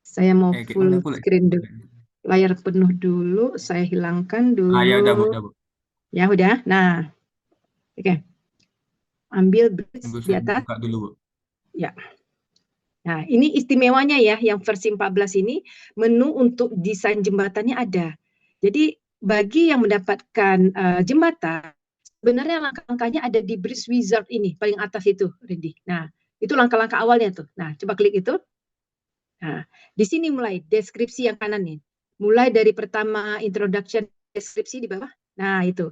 Saya mau Gimana full pula? screen dulu. Layar penuh dulu, saya hilangkan Ya udah Bu, dulu. udah Bu. Ya udah. Nah, oke. Ambil bridge Tunggu di saya atas. buka dulu Bu. Ya. Nah, ini istimewanya ya, yang versi 14 ini, menu untuk desain jembatannya ada. Jadi, bagi yang mendapatkan jembatan, sebenarnya langkah-langkahnya ada di Bridge Wizard ini, paling atas itu, Randy. Nah, itu langkah-langkah awalnya tuh. Nah, coba klik itu. Nah, di sini mulai deskripsi yang kanan nih. Mulai dari pertama introduction, deskripsi di bawah. Nah, itu.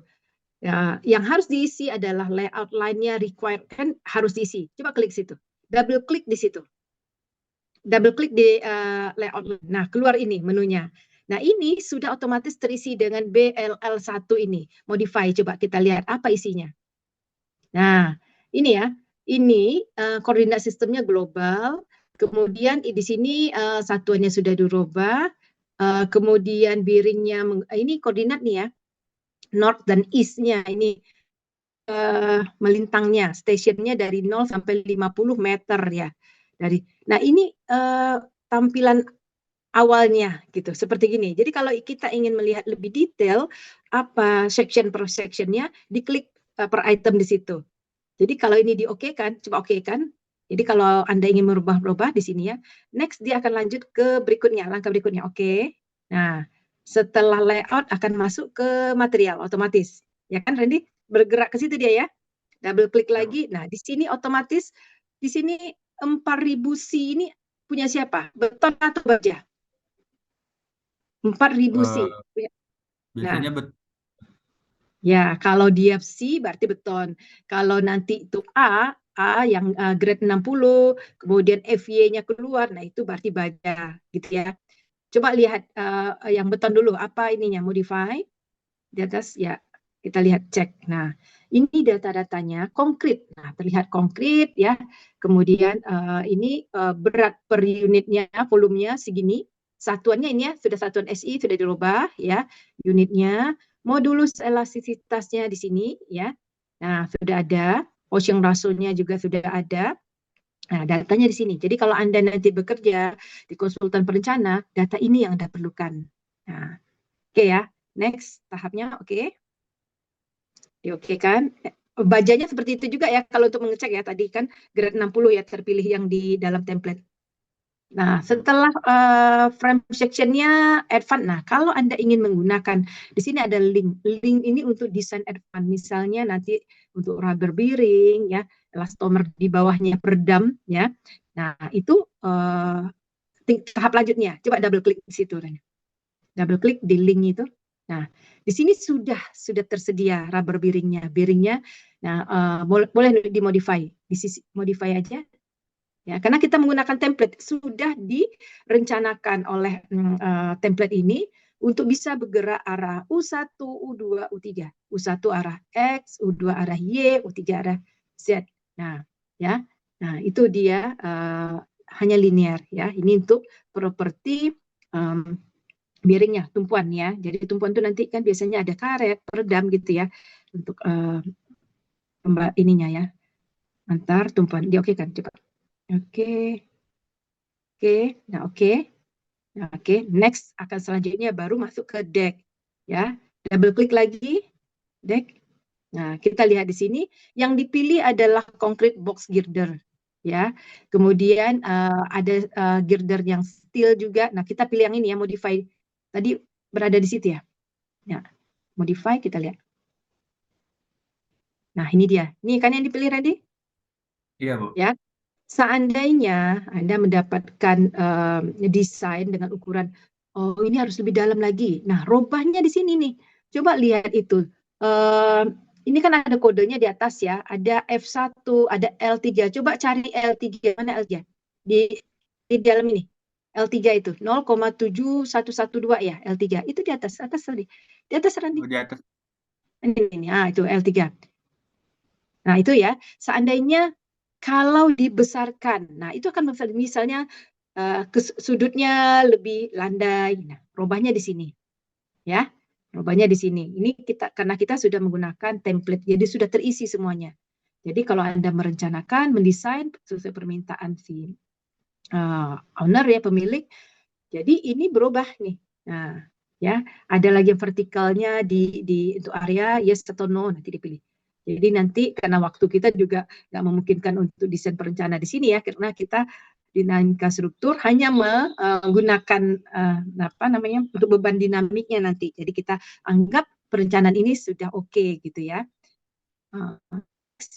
Ya, yang harus diisi adalah layout line-nya required, kan harus diisi. Coba klik situ. Double klik di situ. Double klik di layout. Nah, keluar ini menunya. Nah, ini sudah otomatis terisi dengan BLL1 ini. Modify, coba kita lihat apa isinya. Nah, ini ya. Ini koordinat sistemnya global. Kemudian di sini satuannya sudah dirubah. Kemudian biringnya, ini koordinat nih ya. North dan East-nya ini melintangnya, stationnya dari 0 sampai 50 meter ya. Nah ini tampilan awalnya gitu, seperti gini. Jadi kalau kita ingin melihat lebih detail apa section per sectionnya, diklik per item di situ. Jadi kalau ini di-oke-kan, coba oke-kan. Jadi kalau Anda ingin merubah-rubah di sini ya, next dia akan lanjut ke berikutnya, langkah berikutnya. Oke. Nah, setelah layout akan masuk ke material otomatis. Ya kan Randy? Bergerak ke situ dia ya. Double klik Ya, Bu. lagi. Nah, di sini otomatis di sini 4000 C ini punya siapa? Beton atau baja? 4000 Eh, C. Nah, biasanya ya, kalau dia C berarti beton. Kalau nanti itu A yang grade 60, kemudian FY-nya keluar, nah itu berarti baja, gitu ya. Coba lihat yang beton dulu, apa ininya, modify, di atas, ya, kita lihat cek. Nah, ini data-datanya konkret. Nah, terlihat konkret ya. Kemudian ini berat per unitnya, volumenya segini. Satuannya ini ya, sudah satuan SI, sudah dirubah ya, unitnya. Modulus elastisitasnya di sini ya. Nah, sudah ada. Ocean ratio-nya juga sudah ada. Nah, datanya di sini. Jadi kalau Anda nanti bekerja di konsultan perencana, data ini yang Anda perlukan. Nah, oke ya. Next tahapnya, oke. Oke kan? Bajanya seperti itu juga ya kalau untuk mengecek ya, tadi kan grade 60 ya terpilih yang di dalam template. Nah, setelah frame section-nya advance. Nah, kalau Anda ingin menggunakan, di sini ada link. Link ini untuk desain advance. Misalnya nanti untuk rubber bearing, ya, elastomer di bawahnya peredam, ya. Nah, itu tahap lanjutnya. Coba double klik di situ. Double klik di link itu. Nah, di sini sudah tersedia rubber bearingnya. Bearingnya, nah boleh dimodify. Di sisi modify aja. Ya, karena kita menggunakan template, sudah direncanakan oleh template ini untuk bisa bergerak arah U1, U2, U3. U1 arah X, U2 arah Y, U3 arah Z. Nah, ya. Nah, itu dia hanya linear ya. Ini untuk properti bearingnya, tumpuan ya. Jadi tumpuan itu nanti kan biasanya ada karet, peredam gitu ya untuk ininya ya. Antar tumpuan. Dia oke kan? Coba. Oke. Oke, nah oke. Nah, oke, next akan selanjutnya baru masuk ke deck ya. Double klik lagi deck. Nah, kita lihat di sini yang dipilih adalah concrete box girder ya. Kemudian ada girder yang steel juga. Nah, kita pilih yang ini ya, modify. Tadi berada di situ ya. Nah, modify kita lihat. Nah, ini dia. Ini kan yang dipilih Randy? iya Bu. Ya. Seandainya Anda mendapatkan desain dengan ukuran, oh ini harus lebih dalam lagi. Nah, robahnya di sini nih. Coba lihat itu. Ini kan ada kodenya di atas ya. Ada F1, ada L3. Coba cari L3. Mana L3? Di dalam ini. L3 itu 0,7112 ya, L3. Itu di atas tadi. Di atas Randy. Oh, di atas. Ini. Ah, itu L3. Nah, itu ya. Seandainya kalau dibesarkan, nah itu akan misalnya sudutnya lebih landai. Nah, robahnya di sini, ya, robahnya di sini. Ini karena kita sudah menggunakan template, jadi sudah terisi semuanya. Jadi kalau Anda merencanakan, mendesain sesuai permintaan si owner ya pemilik, Jadi ini berubah nih. Nah, ya, ada lagi yang vertikalnya di untuk area yes atau no, nanti dipilih. Jadi nanti karena waktu kita juga nggak memungkinkan untuk desain perencana di sini ya, karena kita dinamika struktur hanya menggunakan apa namanya untuk beban dinamiknya nanti. Jadi kita anggap perencanaan ini sudah oke gitu ya.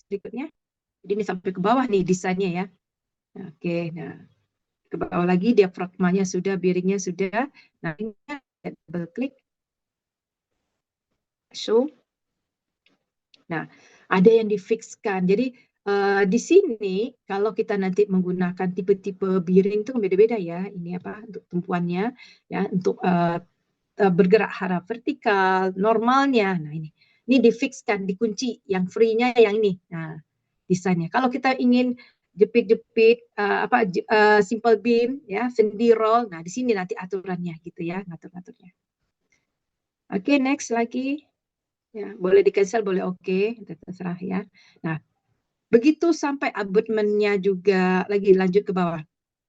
Berikutnya, jadi ini sampai ke bawah nih desainnya ya. Oke, nah ke bawah lagi diafragmanya sudah, bearingnya sudah. Nah ini double klik, show. Nah ada yang difixkan. Jadi di sini kalau kita nanti menggunakan tipe-tipe bearing itu beda-beda ya. Ini apa untuk tumpuannya ya, untuk bergerak arah vertikal, normalnya. Nah ini difixkan, dikunci. Yang free-nya yang ini. Nah desainnya. Kalau kita ingin jepit-jepit simple beam ya, sendi roll. Nah, di sini nanti aturannya gitu ya, ngatur-ngaturnya. Oke, next lagi. Ya, boleh di cancel, boleh oke, terserah ya. Nah, begitu sampai abutmentnya juga lagi lanjut ke bawah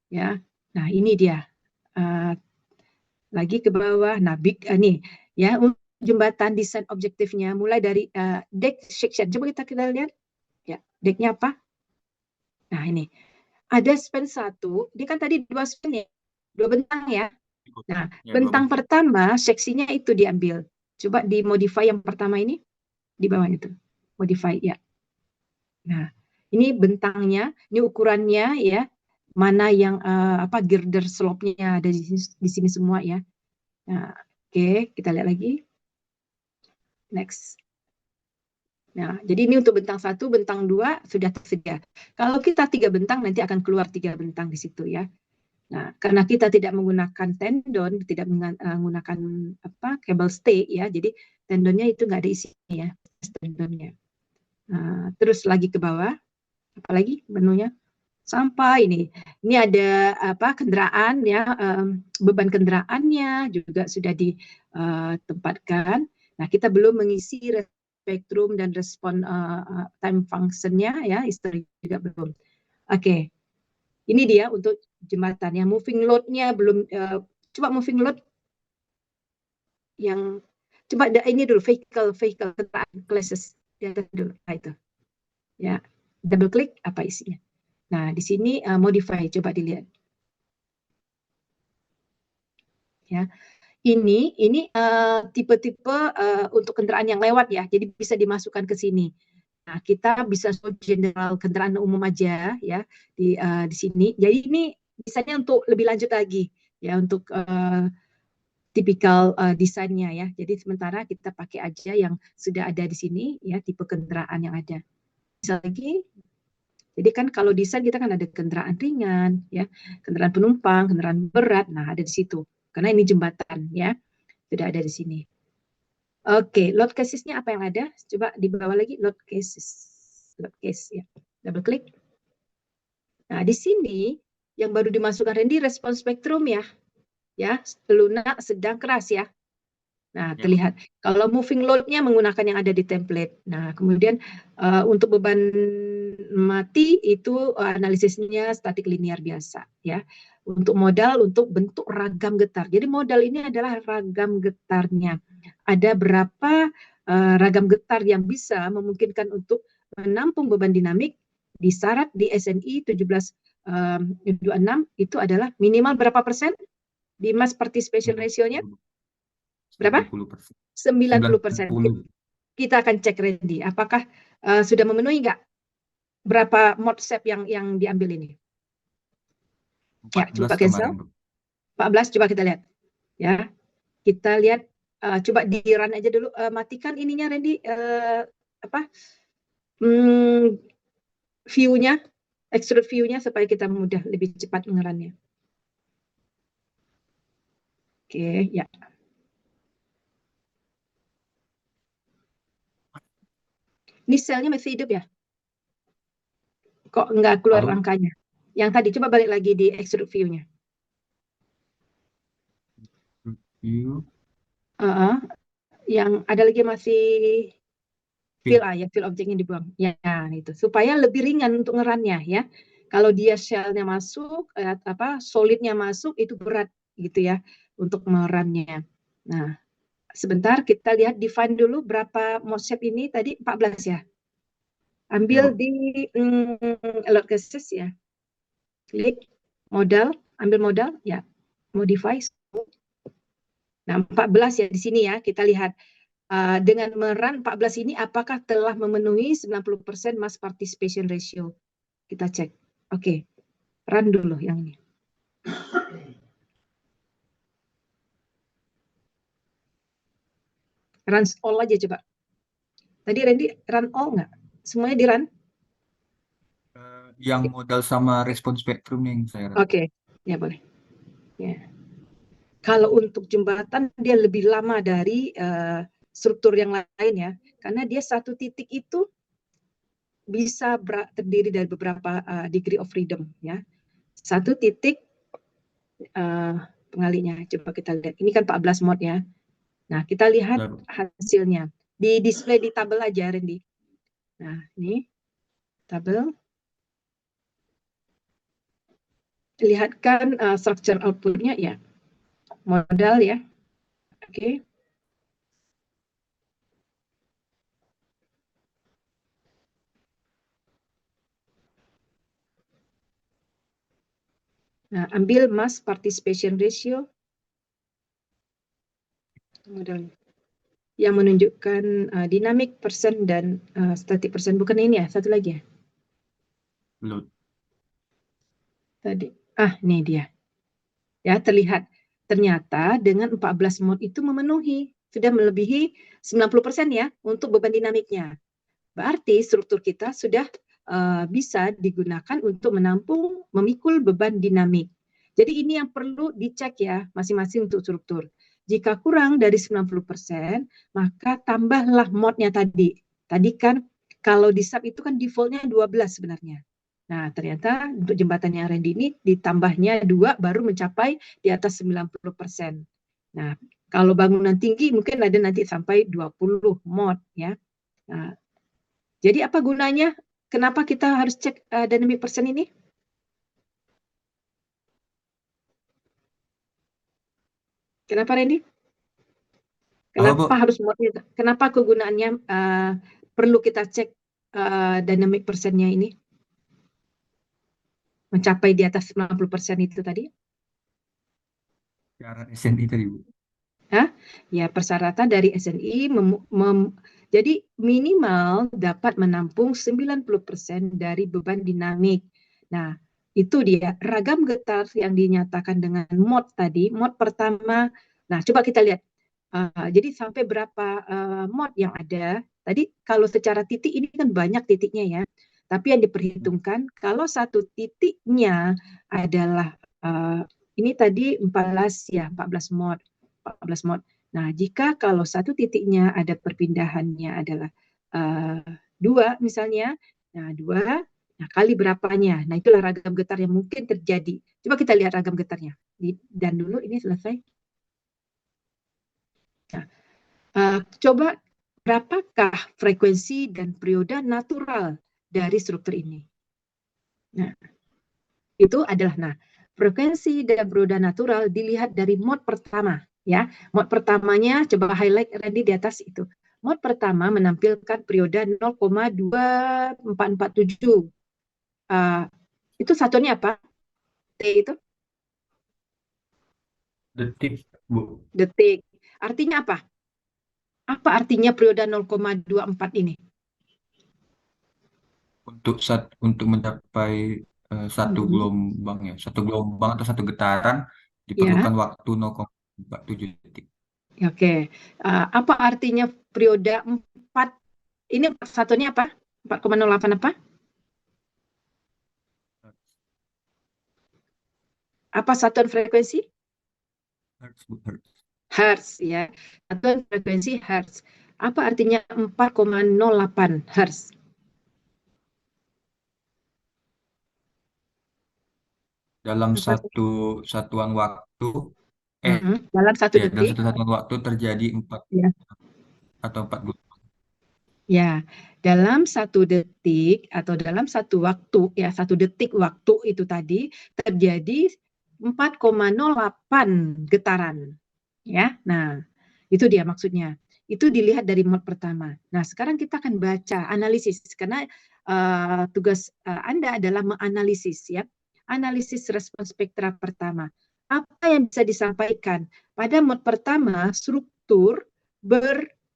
ya. Nah, ini dia. Lagi ke bawah. Nah, nih ya, jembatan desain objektifnya mulai dari deck section. Coba kita lihat. Ya, decknya apa? Nah, ini ada span 1, dia kan tadi 2 span ya, 2 bentang ya. Nah, Ya, bentang pertama seksinya itu diambil. Coba di modify yang pertama ini, di bawah itu. Modify ya. Nah, ini bentangnya, ini ukurannya ya. Mana yang girder slope-nya ada di sini semua ya. Nah, oke, kita lihat lagi. Next. Nah, jadi ini untuk bentang 1, bentang 2 sudah tersedia. Kalau kita 3 bentang, nanti akan keluar 3 bentang di situ ya. Nah, karena kita tidak menggunakan tendon, tidak menggunakan kabel stay ya, jadi tendonnya itu nggak ada isinya ya, tendonnya. Nah, terus lagi ke bawah, apalagi menunya sampai ini ada kendaraan ya, beban kendaraannya juga sudah ditempatkan. Nah, kita belum mengisi spektrum dan respon time function-nya ya, history juga belum. Oke. Ini dia untuk jembatan. Yang moving load-nya belum, coba moving load yang, coba ini dulu, vehicle kendaraan classes. Ya, dulu. Nah, itu. Ya, double klik apa isinya. Nah, di sini modify, coba dilihat. Ya, ini tipe-tipe untuk kendaraan yang lewat ya, jadi bisa dimasukkan ke sini. Nah, kita bisa general kendaraan umum aja ya di sini. Jadi ini misalnya untuk lebih lanjut lagi ya, untuk tipikal desainnya ya. Jadi sementara kita pakai aja yang sudah ada di sini ya, tipe kendaraan yang ada. Bisa lagi. Jadi kan kalau desain kita kan ada kendaraan ringan ya, kendaraan penumpang, kendaraan berat. Nah, ada di situ. Karena ini jembatan ya. Sudah ada di sini. Oke, load cases-nya apa yang ada? Coba di bawah lagi load cases. Load case ya. Double klik. Nah, di sini yang baru dimasukkan Randy respon spektrum ya. Ya, lunak, sedang, keras ya. Nah, terlihat. Kalau moving load-nya menggunakan yang ada di template. Nah, kemudian untuk beban mati itu analisisnya statik linear biasa ya. Untuk modal, untuk bentuk ragam getar. Jadi modal ini adalah ragam getarnya. Ada berapa ragam getar yang bisa memungkinkan untuk menampung beban dinamik di syarat di SNI 1726 itu adalah minimal berapa persen di mass participation ratio-nya? Berapa? 90%. Kita akan cek Randy, apakah sudah memenuhi nggak? Berapa mod shape yang diambil ini? 14 ya, coba cancel. 14, coba kita lihat. Ya, kita lihat, coba di run aja dulu. Matikan ininya Randy, view-nya, extrude view-nya supaya kita mudah lebih cepat mengerannya. Oke, ya. Ini selnya masih hidup ya? Kok nggak keluar angkanya? Yang tadi, coba balik lagi di extrude view-nya. Yang ada lagi masih fill fill objeknya dibuang. Ya, itu. Supaya lebih ringan untuk ngerannya ya. Kalau dia shell-nya masuk, solidnya masuk, itu berat gitu ya untuk merunnya. Nah, sebentar kita lihat define dulu berapa mode shape ini tadi 14 ya. Ambil Ya, Bu. di alert cases ya. Klik modal, ambil modal ya. Modify. Nah, 14 ya di sini ya. Kita lihat dengan merun 14 ini apakah telah memenuhi 90% mass participation ratio. Kita cek. Oke. Run dulu yang ini. Run all aja coba. Tadi Randy run all nggak? Semuanya di run? Yang modal sama respon spektrum yang saya rasa. Oke, ya boleh. Ya. Kalau untuk jembatan dia lebih lama dari struktur yang lain ya, karena dia satu titik itu bisa terdiri dari beberapa degree of freedom ya. Satu titik pengalinya. Coba kita lihat. Ini kan 14 mode ya. Nah, kita lihat Ya, Bu. hasilnya. Di display di tabel aja, Randy. Nah, ini tabel. Lihatkan structure output-nya ya. Modal ya. Oke. Nah, ambil mass participation ratio. Modal yang menunjukkan dynamic persen dan static persen. Bukan ini ya, satu lagi ya. Load. Tadi. Ini dia. Ya, terlihat. Ternyata dengan 14 mode itu memenuhi. Sudah melebihi 90% ya untuk beban dinamiknya. Berarti struktur kita sudah bisa digunakan untuk menampung, memikul beban dinamik. Jadi ini yang perlu dicek ya masing-masing untuk struktur. Jika kurang dari 90%, maka tambahlah mode-nya tadi. Tadi kan kalau di sub itu kan default-nya 12 sebenarnya. Nah, ternyata untuk jembatan yang Randy ini ditambahnya 2 baru mencapai di atas 90%. Nah, kalau bangunan tinggi mungkin ada nanti sampai 20 mode ya. Nah, jadi apa gunanya? Kenapa kita harus cek dynamic percent ini? Kenapa Randy? Apa, Bu? Kenapa harus mode-nya? Kenapa kegunaannya perlu kita cek dynamic percent-nya ini? Mencapai di atas 90% itu tadi? Syarat SNI tadi, Bu. Ya, persyaratan dari SNI jadi minimal dapat menampung 90% dari beban dinamik. Nah, itu dia ragam getar yang dinyatakan dengan mod tadi. Mod pertama, nah coba kita lihat. Jadi sampai berapa mod yang ada. Tadi kalau secara titik ini kan banyak titiknya ya. Tapi yang diperhitungkan kalau satu titiknya adalah ini tadi 14 ya, 14 mod. 14 mod. Nah, jika kalau satu titiknya ada perpindahannya adalah 2 misalnya, nah 2, nah kali berapanya. Nah, itulah ragam getar yang mungkin terjadi. Coba kita lihat ragam getarnya. Dan dulu ini selesai. Nah, coba berapakah frekuensi dan periode natural dari struktur ini? Nah, itu adalah frekuensi dan periode natural dilihat dari mode pertama ya. Mode pertamanya coba highlight Randy di atas itu. Mode pertama menampilkan periode 0,2447. Itu satunya apa? T itu Detik, Bu. detik. Artinya apa? Apa artinya periode 0,24 ini? Untuk mencapai satu gelombang ya, satu gelombang atau satu getaran Ya, diperlukan waktu 0,47 detik. oke. Apa artinya periode 4? Ini satunya apa? 4,08 apa? Apa satuan frekuensi? Hertz, Bu, hertz. Hertz ya. Satuan frekuensi hertz. Apa artinya 4,08 hertz? Dalam Apa? satu satuan waktu, eh Dalam satu ya dalam detik. satu satuan waktu terjadi 4 Ya. atau 4 gelombang. Ya, dalam satu detik atau dalam satu waktu, ya satu detik waktu itu tadi terjadi 4,08 getaran. Ya, nah itu dia maksudnya. Itu dilihat dari mod pertama. Nah, sekarang kita akan baca analisis karena tugas Anda adalah menganalisis ya. Analisis respons spektra pertama. Apa yang bisa disampaikan? Pada mod pertama, struktur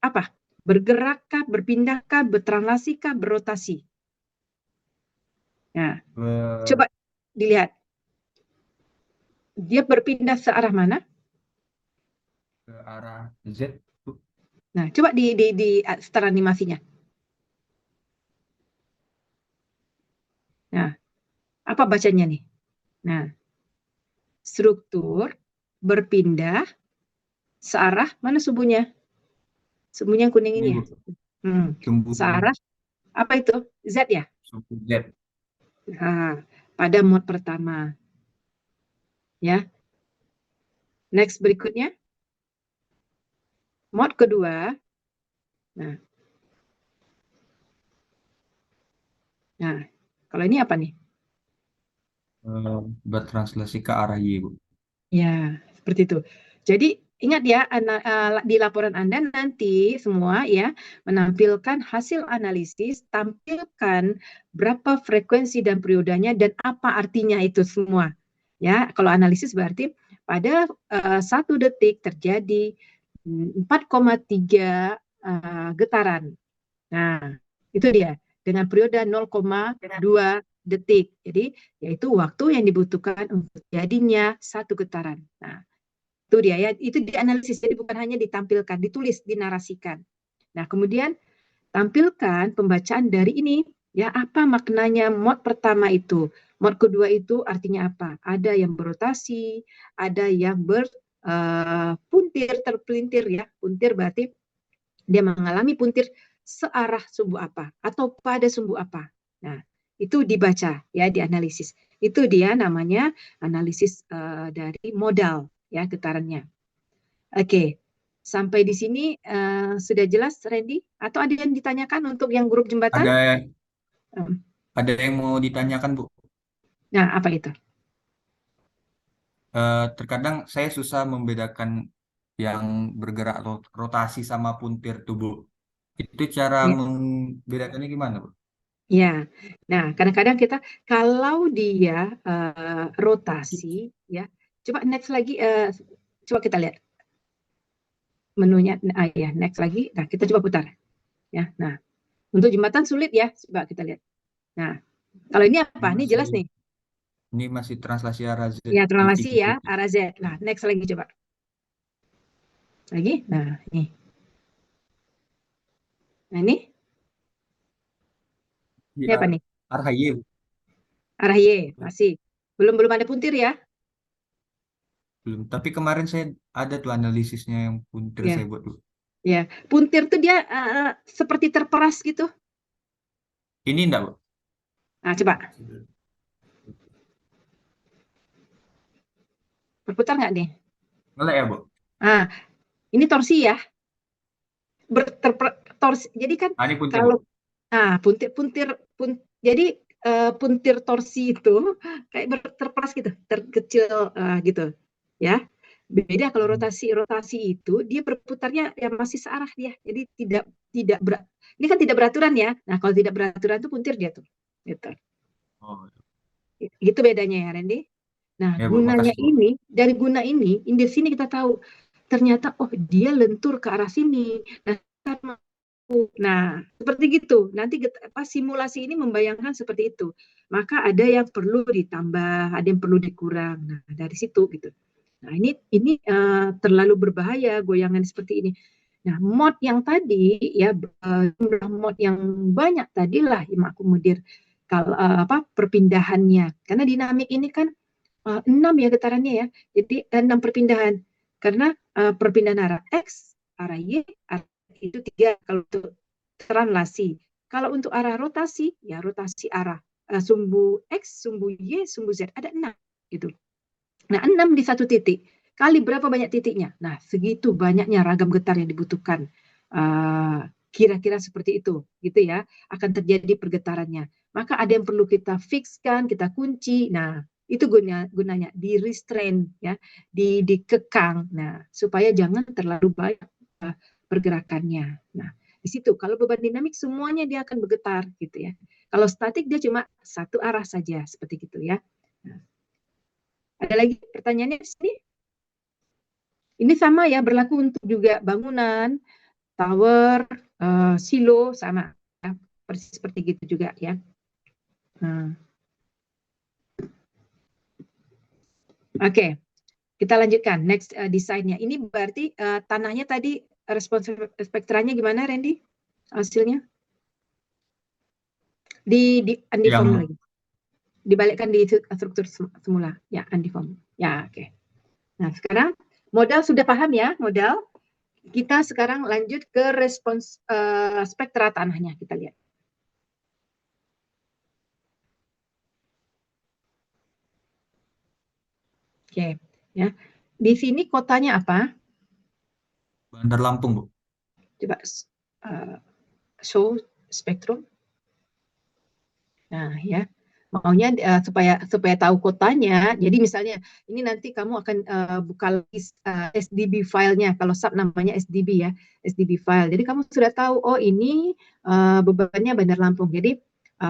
apa? Bergerakkah, berpindahkah, bertranslasikah, berrotasi. Nah, Ke, coba dilihat. Dia berpindah searah mana? ke arah Z, Bu. Nah, coba di setelah animasinya. Nah, apa bacanya nih? Nah, struktur berpindah searah mana sumbunya? Sumbunya yang kuning Ini ini Bu, ya. Searah sumbu apa itu? Z ya? sumbu Z. Nah, pada mod pertama. Ya. Next berikutnya. Mod kedua. Nah, nah, kalau ini apa nih? Bertranslasi ke arah Y, Bu. Ya, seperti itu. Jadi ingat ya, di laporan Anda nanti semua ya menampilkan hasil analisis, tampilkan berapa frekuensi dan periodanya dan apa artinya itu semua. Ya, kalau analisis berarti pada 1 detik terjadi 4,3 getaran. Nah, itu dia dengan periode 0,2 detik. Jadi yaitu waktu yang dibutuhkan untuk jadinya 1 getaran. Nah, itu dia ya, itu dianalisis, jadi bukan hanya ditampilkan, ditulis, dinarasikan. Nah, kemudian tampilkan pembacaan dari ini, ya apa maknanya mod pertama itu. Mod kedua itu artinya apa? Ada yang berotasi, ada yang berpuntir, terpelintir ya. Puntir berarti dia mengalami puntir searah sumbu apa atau pada sumbu apa. Nah, itu dibaca ya, dianalisis. Itu dia namanya analisis dari modal ya getarannya. Oke. Sampai di sini sudah jelas Randy atau ada yang ditanyakan untuk yang grup jembatan? Ada Hmm. ada yang mau ditanyakan, Bu. Nah, apa itu? Terkadang saya susah membedakan yang bergerak rotasi sama puntir tubuh. Itu cara Ya. membedakannya gimana, Bu? Ya, nah kadang-kadang kita kalau dia rotasi, ya, coba next lagi, coba kita lihat menunya, ya next lagi, nah kita coba putar, ya, nah untuk jembatan sulit ya, coba kita lihat, nah kalau ini Ini apa, ini masih jelas nih, ini masih translasi arah Z ya TV translasi ya, titik. arah Z, nah next lagi coba, lagi, nah Di ini apa nih, arah Y, Bu. arah Y, masih, belum belum ada puntir ya, Belum. Tapi kemarin saya ada tuh analisisnya yang puntir ya, saya buat, Bu. ya, puntir tuh dia seperti terperas gitu, Ini enggak, Bu? nah coba, berputar nggak nih, Ngelek ya, Bu? ah ini torsi ya, torsi. Jadi kan Ah, ini puntir, Bu. kalau puntir puntir jadi puntir torsi itu kayak terperas gitu, terkecil gitu, ya. Beda kalau Hmm. rotasi rotasi itu dia berputarnya ya masih searah dia. Jadi tidak tidak ini kan tidak beraturan ya. Nah, kalau tidak beraturan itu puntir dia tuh. Gitu. Oh, Gitu bedanya ya, Randy. Nah, ya, Bu. gunanya Makasih, Bu. ini, dari guna ini, di sini kita tahu ternyata oh dia lentur ke arah sini. Nah, seperti gitu. Nanti simulasi ini membayangkan seperti itu. Maka ada yang perlu ditambah, ada yang perlu dikurang. Nah, dari situ gitu. Nah, ini terlalu berbahaya goyangan seperti ini. Nah, mod yang tadi ya jumlah mod yang banyak tadilah yang mengakomodir kalau perpindahannya. Karena dinamik ini kan 6 ya getarannya ya. Jadi 6 perpindahan. Karena perpindahan arah X, arah Y, arah itu 3 kalau untuk translasi. Kalau untuk arah rotasi, ya rotasi arah sumbu X, sumbu Y, sumbu Z ada 6 gitu. Nah, 6 di satu titik. Kali berapa banyak titiknya? Nah, segitu banyaknya ragam getar yang dibutuhkan. Kira-kira seperti itu, gitu ya. Akan terjadi pergetarannya. Maka ada yang perlu kita fixkan, kita kunci. Nah, Itu gunanya di restrain ya, dikekang. Nah, supaya jangan terlalu banyak pergerakannya. Nah, di situ kalau beban dinamik semuanya dia akan bergetar gitu ya. Kalau statik dia cuma satu arah saja seperti gitu ya. Nah, ada lagi pertanyaannya di sini? Ini sama ya, berlaku untuk juga bangunan, tower, silo sama ya, persis seperti gitu juga ya. Nah, Oke, kita lanjutkan. Next desainnya. Ini berarti tanahnya tadi respons spektranya gimana, Randy? Hasilnya? Di undeform Yang lagi. Dibalikkan di struktur semula. Ya, undeform. Ya, oke. Nah, sekarang modal sudah paham ya, modal. Kita sekarang lanjut ke respons spektra tanahnya. Kita lihat. Oke, ya. Di sini kotanya apa? Bandar Lampung, Bu. Coba show spektrum. Nah, ya. Maunya supaya tahu kotanya. Jadi misalnya ini nanti kamu akan buka list SDB filenya. Kalau sub namanya SDB ya, SDB file. Jadi kamu sudah tahu oh ini bebannya Bandar Lampung. Jadi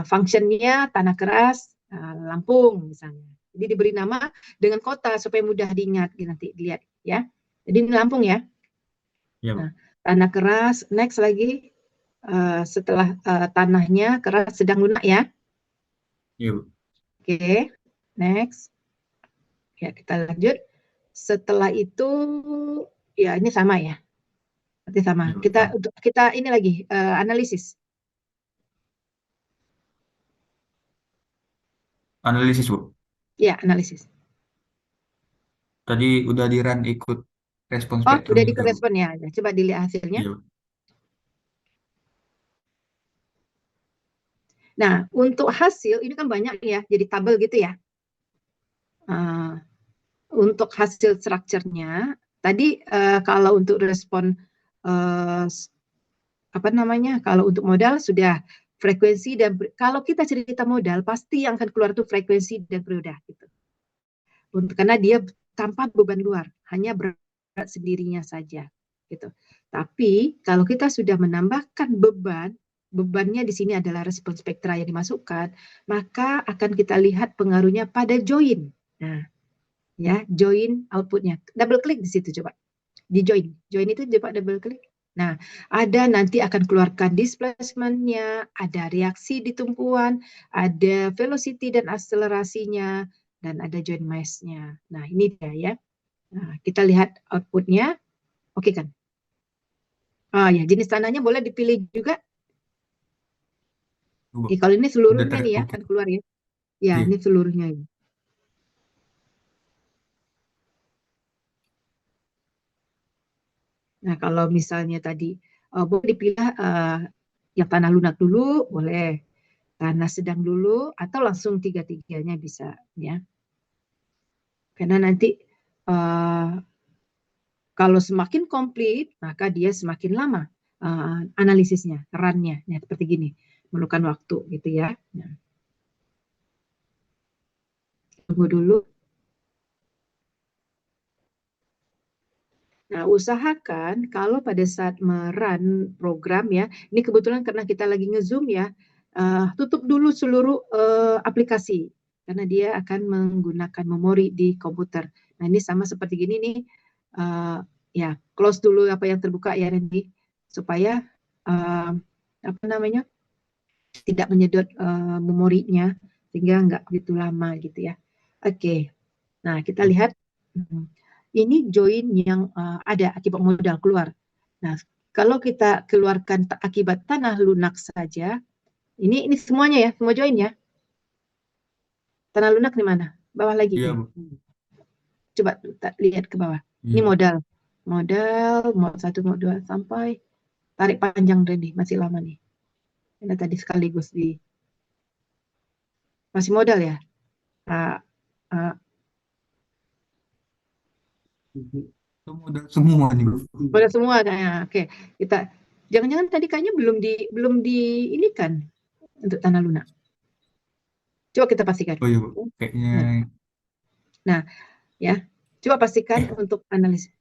functionnya tanah keras Lampung misalnya. Jadi diberi nama dengan kota supaya mudah diingat nanti dilihat ya. Jadi ini Lampung ya. Iya, Bu. Nah, tanah keras. Next lagi setelah tanahnya keras sedang lunak ya. Iya, Bu. Oke, next. Ya, kita lanjut. Setelah itu, ya ini sama ya. Berarti sama. Iya, Bu. Kita ini lagi analisis. Analisis, Bu. Ya, analisis. Tadi udah di run ikut respon Oh, spektrum udah juga, Bu. dikorespon ya. Coba dilihat hasilnya. Iya, Bu. Nah, untuk hasil ini kan banyak ya, jadi tabel gitu ya. Untuk hasil strukturnya, tadi kalau untuk respon uh, apa namanya, kalau untuk modal sudah frekuensi dan kalau kita cerita modal pasti yang akan keluar itu frekuensi dan periode gitu. Karena dia tanpa beban luar, hanya berat sendirinya saja gitu. Tapi kalau kita sudah menambahkan bebannya di sini adalah respons spektra yang dimasukkan, maka akan kita lihat pengaruhnya pada join. Nah, ya, join outputnya. Double klik di situ coba. Di join. Join itu coba double klik. Nah, ada nanti akan keluarkan displacement-nya, ada reaksi di tumpuan, ada velocity dan akselerasinya, dan ada joint mass-nya. Nah, ini dia ya. Nah, kita lihat output-nya. Oke kan? Ah ya, jenis tanahnya boleh dipilih juga. Bu. Kalau ini Udah seluruhnya nih ya, teroke. kan keluar ya. Ya, Iya. ini seluruhnya. Ya. Nah, kalau misalnya tadi boleh dipilih yang tanah lunak dulu, boleh. Tanah sedang dulu, atau langsung tiga-tiganya bisa. Ya. Karena nanti kalau semakin komplit, maka dia semakin lama analisisnya, run-nya. Nah, seperti gini, memerlukan waktu gitu ya. Nah, tunggu dulu. Nah, usahakan kalau pada saat merun program ya, ini kebetulan karena kita lagi nge-zoom ya, tutup dulu seluruh aplikasi karena dia akan menggunakan memori di komputer. Nah, ini sama seperti gini nih, ya close dulu apa yang terbuka ya Randy, supaya apa namanya tidak menyedot memorinya sehingga nggak begitu lama gitu ya. Oke, nah kita lihat. Ini join yang ada akibat modal keluar. Nah, kalau kita keluarkan akibat tanah lunak saja, ini semuanya ya, semua join ya. Tanah lunak di mana? Bawah lagi Iya, nih. Bu. Coba lihat ke bawah. Ini Iya. modal. Modal, mod 1, mod 2, sampai tarik panjang Randy, masih lama nih. Ini tadi sekaligus di masih modal ya. Uh, uh, Itu modal semua nih, Bu. modal semua. Nah, oke. Kita jangan-jangan tadi kayaknya belum di ini kan untuk tanah lunak. Coba kita pastikan. Oh iya, Bu. Kayaknya Nah, Nah, ya, coba pastikan untuk analisis.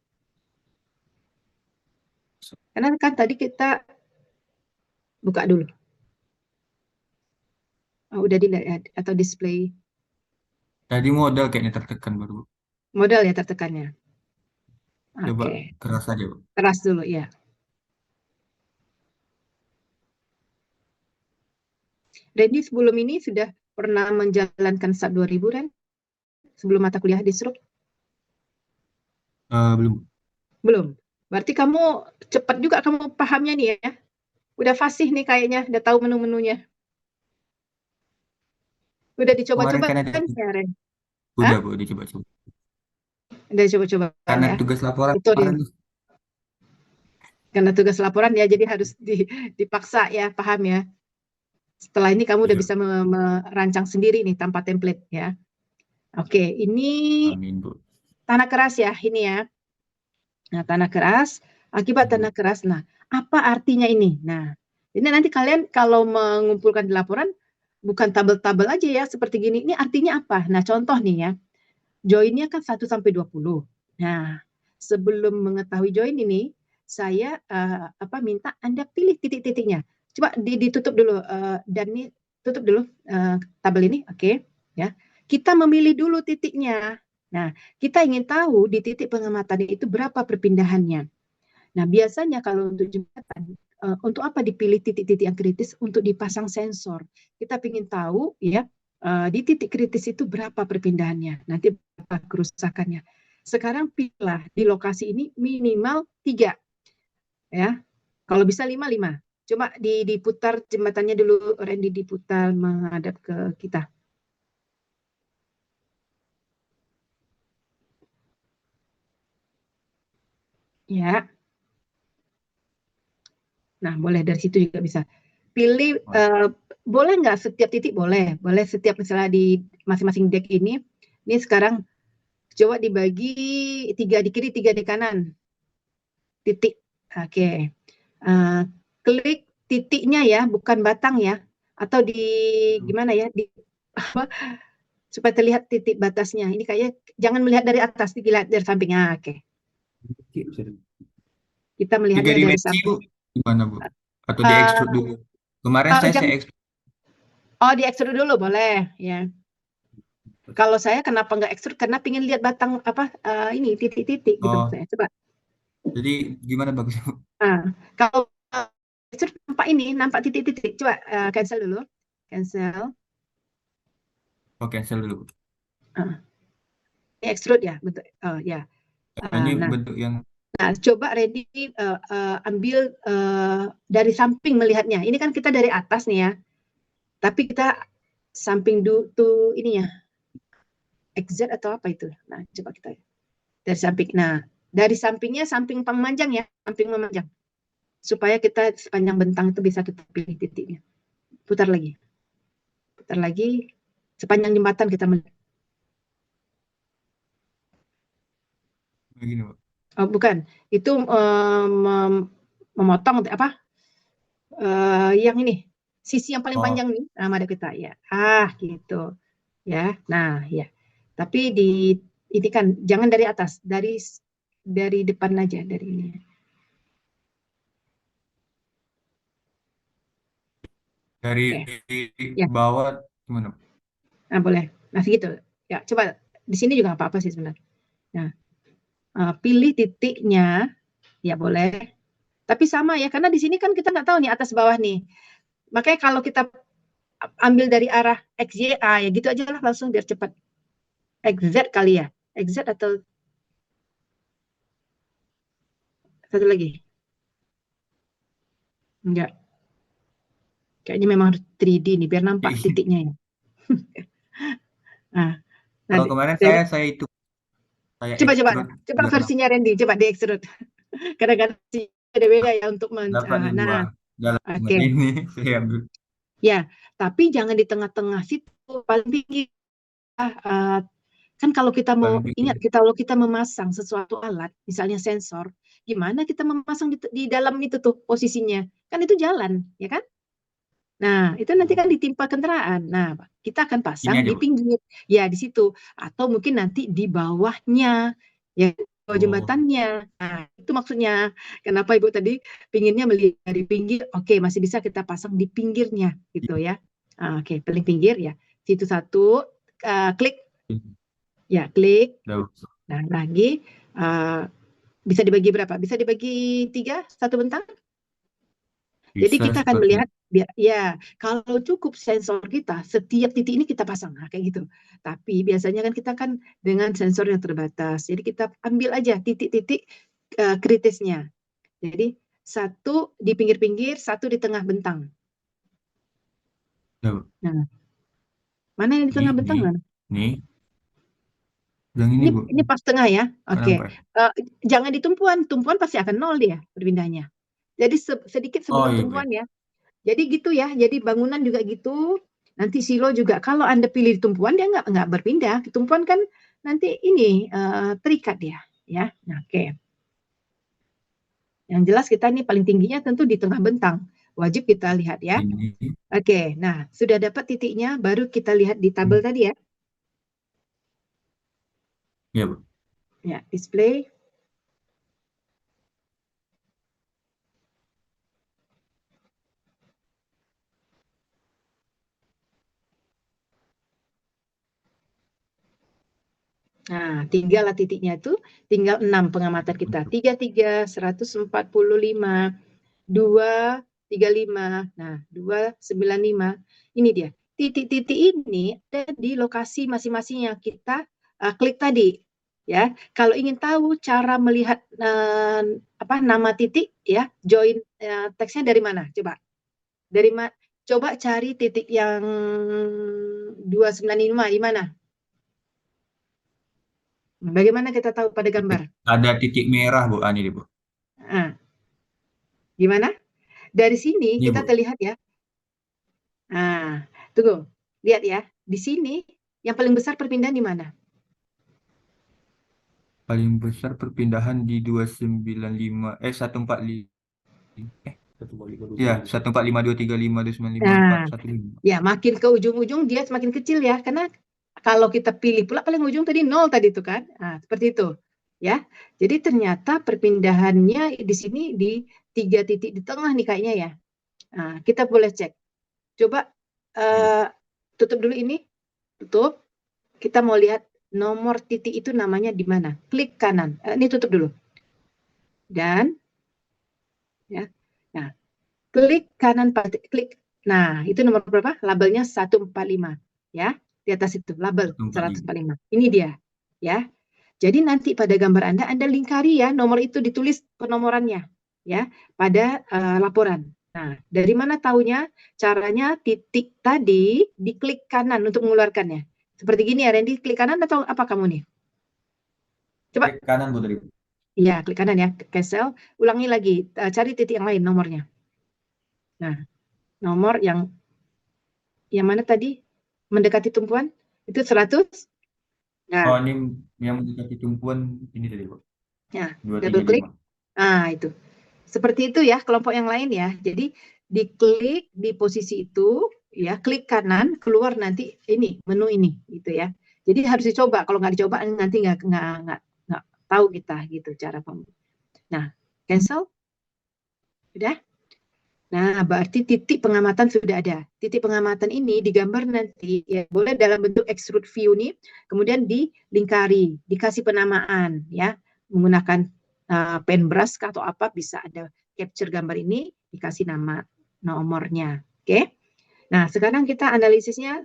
Karena kan tadi kita buka dulu. Oh, udah dilihat atau display Tadi modal kayaknya tertekan baru. modal ya tertekannya. Coba Oke, keras aja, Bu. keras dulu ya. Randy sebelum ini sudah pernah menjalankan SAP 2000, Ren? Sebelum mata kuliah di Sruk? Belum. Belum. Berarti kamu cepat juga kamu pahamnya nih ya. Udah fasih nih kayaknya, udah tahu menu-menunya. Udah Kemarin dicoba-coba kan ada, kan ya, Ren? udah Hah? Bu, dicoba-coba. Udah coba-coba Karena ya. tugas laporan Itu dia. kemarin tuh. Karena tugas laporan ya, jadi harus dipaksa ya, paham ya. Setelah ini kamu udah Iya. bisa merancang sendiri nih tanpa template ya. Oke, ini Amin, Bu. tanah keras ya, ini ya. Nah, tanah keras, akibat Iya, tanah Bu. keras. Nah, apa artinya ini? Nah, ini nanti kalian kalau mengumpulkan di laporan, bukan tabel-tabel aja ya, seperti gini. Ini artinya apa? Nah, contoh nih ya, joinnya kan 1 sampai 20. Nah, sebelum mengetahui join ini, saya minta Anda pilih titik-titiknya. Coba ditutup dulu, dan ini tutup dulu tabel ini, oke? Ya, kita memilih dulu titiknya. Nah, kita ingin tahu di titik pengamatan itu berapa perpindahannya. Nah, biasanya kalau untuk jembatan, untuk apa dipilih titik-titik yang kritis? Untuk dipasang sensor. Kita ingin tahu ya, di titik kritis itu berapa perpindahannya, nanti berapa kerusakannya. Sekarang pilihlah di lokasi ini minimal 3 ya. Kalau bisa 5, 5. Coba diputar jembatannya dulu, Randy, diputar menghadap ke kita. Ya. Nah, boleh dari situ juga bisa. Pilih, boleh nggak setiap titik? Boleh. Boleh setiap misalnya di masing-masing deck ini sekarang coba dibagi 3 di kiri, 3 di kanan. Titik. Oke. Uh, klik titiknya ya, bukan batang ya. Atau di gimana ya? Supaya terlihat titik batasnya. Ini kayaknya jangan melihat dari atas, dilihat dari samping. Oke. Kita 3 melihatnya dari dimensi, Bu. samping. Gimana, Bu? Atau diekstrud Uh, dulu? Kemarin saya jangan, ekstrud. di extrude dulu boleh ya. Kalau saya kenapa nggak ekstrud? Karena pingin lihat batang ini titik-titik gitu Oh, saya. Coba. jadi gimana bagusnya, Bu? Nah, kalau ekstrud nampak ini, nampak titik-titik. Coba cancel dulu. Cancel. Oh, cancel dulu, Bu. Uh, ini ekstrud ya, betul. Ya. Ini Nah, bentuk yang coba Reddy ambil dari samping melihatnya. Ini kan kita dari atas nih ya. Tapi kita samping tuh ini ya, exit atau apa itu? Nah, coba kita dari samping. Nah, dari sampingnya samping pemanjang ya, samping memanjang. Supaya kita sepanjang bentang itu bisa kita pilih titiknya. Putar lagi. Putar lagi. Sepanjang jembatan kita melihat. begini, Bu. Oh, bukan. Itu memotong apa? Yang ini. Sisi yang paling Oh, panjang nih sama ada kita ya. Gitu. Ya. Nah, ya. Tapi ini kan jangan dari atas, dari depan aja, dari ini. dari Oke. Ya. bawah gimana, Bu? Nah, boleh. Nah, segitu. Ya, coba di sini juga nggak apa-apa sih sebenarnya. Nah, pilih titiknya, ya boleh. Tapi sama ya, karena di sini kan kita nggak tahu nih atas bawah nih. Makanya kalau kita ambil dari arah XYA, ya gitu aja lah langsung biar cepat. XZ kali ya. XZ atau satu lagi? Enggak. Kayaknya memang harus 3D nih, biar nampak titiknya ya. Nah, nah Kalau kemarin dari, saya itu saya coba ekstrut biar versinya Randy, coba di extrude. Kadang-kadang beda-beda ya untuk dapat di nah, luar dalam oke. ini saya ambil. Ya, tapi jangan di tengah-tengah situ, paling tinggi. Uh, kan kalau kita mau Paling ingat, tinggi. kalau kita memasang sesuatu alat, misalnya sensor, gimana kita memasang di dalam itu tuh posisinya? Kan itu jalan, ya kan? Nah, itu nanti kan ditimpa kendaraan. Nah, kita akan Ini pasang aja, di Bu. pinggir, ya di situ, atau mungkin nanti di bawahnya, ya di bawah Oh, jembatannya. Nah, itu maksudnya. Kenapa Ibu tadi pinginnya melihat dari pinggir? Oke, masih bisa kita pasang di pinggirnya, gitu ya. Oke, paling pinggir ya. Situ satu, klik, ya klik. udah, Bu. Nah, lagi uh, bisa dibagi berapa? Bisa dibagi tiga, satu bentang. Jadi Bisa kita akan seperti melihat, ya, kalau cukup sensor kita, setiap titik ini kita pasang, nah, kayak gitu. Tapi biasanya kan kita kan dengan sensor yang terbatas. Jadi kita ambil aja titik-titik kritisnya. Jadi satu di pinggir-pinggir, satu di tengah bentang. udah, Bu. Nah, mana yang di tengah bentang? Mana? Nih, yang ini, Bu. Ini pas tengah ya. Nggak Oke. nampak ya? Jangan di tumpuan. Tumpuan pasti akan nol dia berpindahnya. Jadi sedikit Oh sebelum iya, Bu. tumpuan ya. Jadi gitu ya. Jadi bangunan juga gitu. Nanti silo juga kalau Anda pilih tumpuan dia nggak berpindah. Tumpuan kan nanti ini terikat dia, ya. Nah, oke. Yang jelas kita ini paling tingginya tentu di tengah bentang. Wajib kita lihat ya. Ini. Oke. Nah, sudah dapat titiknya baru kita lihat di tabel tadi ya. Ya, Bu. Ya, display. Nah, tinggal titiknya itu, tinggal 6 pengamatan kita. 33, 145, 235, nah 295. Ini dia. Titik-titik ini ada di lokasi masing-masing yang kita klik tadi. Ya, kalau ingin tahu cara melihat nama titik ya, join teksnya dari mana? Coba. Dari coba cari titik yang 295 di mana? Bagaimana kita tahu pada gambar? Ada titik merah, Bu. Ini, Bu. Nah, gimana? Dari sini Ini, kita Bu. terlihat ya. Nah, tunggu. Lihat ya. Di sini yang paling besar perpindahan di mana? Paling besar perpindahan di 295, 145. Eh, ya, 145, 235, 295, Nah, 415. ya makin ke ujung-ujung dia semakin kecil ya. Karena kalau kita pilih pula paling ujung tadi nol tadi itu kan. Nah, seperti itu. Ya. Jadi ternyata perpindahannya di sini di 3 titik di tengah nih kayaknya ya. Nah, kita boleh cek. Coba Iya, Bu. tutup dulu ini. Tutup. Kita mau lihat nomor titik itu namanya di mana. Klik kanan. Ini tutup dulu. Dan ya. Nah, klik kanan klik. Nah, itu nomor berapa? Labelnya 145 ya. Di atas itu label 145. 145. Ini dia ya. Jadi nanti pada gambar Anda lingkari ya nomor itu ditulis penomorannya ya pada laporan. Nah, dari mana taunya? Caranya titik tadi diklik kanan untuk mengeluarkannya. Seperti gini ya, Randy, klik kanan atau apa kamu nih? Coba. Klik kanan, Bu, tadi. Iya, klik kanan ya, cancel. Ulangi lagi, cari titik yang lain nomornya. Nah, nomor yang mana tadi? Mendekati tumpuan? Itu 100. Oh, Nah, ini yang mendekati tumpuan ini tadi, Bu. ya, Dua tiga double klik. lima. Nah, itu. Seperti itu ya, kelompok yang lain ya. Jadi, diklik di posisi itu, ya, klik kanan, keluar nanti ini, menu ini, gitu ya. Jadi harus dicoba. Kalau nggak dicoba, nanti nggak tahu kita gitu cara Nah, cancel. Udah. Nah, berarti titik pengamatan sudah ada. Titik pengamatan ini digambar nanti, ya, boleh dalam bentuk extrude view nih, kemudian dilingkari, dikasih penamaan, ya, menggunakan paintbrush atau apa, bisa ada capture gambar ini, dikasih nama nomornya. Oke. Nah, sekarang kita analisisnya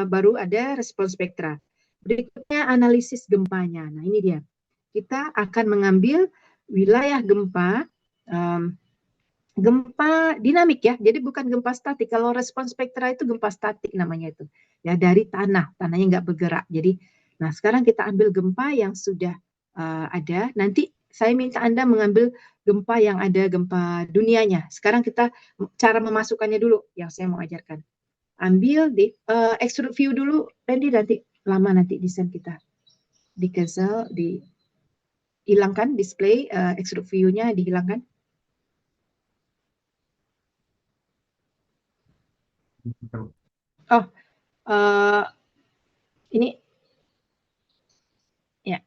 baru ada respons spektra. Berikutnya analisis gempanya. Nah, ini dia. Kita akan mengambil wilayah gempa, gempa dinamik ya, jadi bukan gempa statik. Kalau respons spektra itu gempa statik namanya itu, ya dari tanahnya nggak bergerak. Jadi, nah sekarang kita ambil gempa yang sudah ada. Nanti saya minta Anda mengambil gempa yang ada gempa dunianya. Sekarang kita cara memasukkannya dulu yang saya mau ajarkan. Ambil di extrude view dulu, Randy, nanti lama nanti desain kita. Di cancel, dihilangkan display extrude view-nya dihilangkan. Oh, ini ya.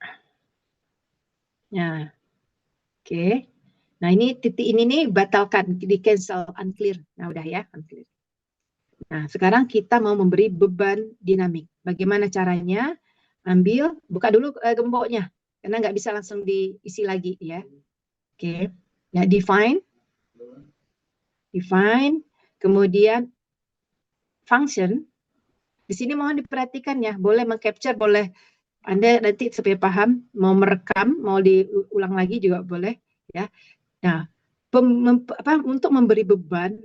Nah, oke. Nah, ini titik ini nih batalkan, di cancel, unclear. Nah, udah ya, unclear. Nah, sekarang kita mau memberi beban dinamik. Bagaimana caranya? Ambil, buka dulu gemboknya, karena nggak bisa langsung diisi lagi ya. Oke. Ya, define, kemudian function. Di sini mohon diperhatikan ya, boleh mengcapture, boleh Anda nanti supaya paham, mau merekam, mau diulang lagi juga boleh ya. Nah, untuk memberi beban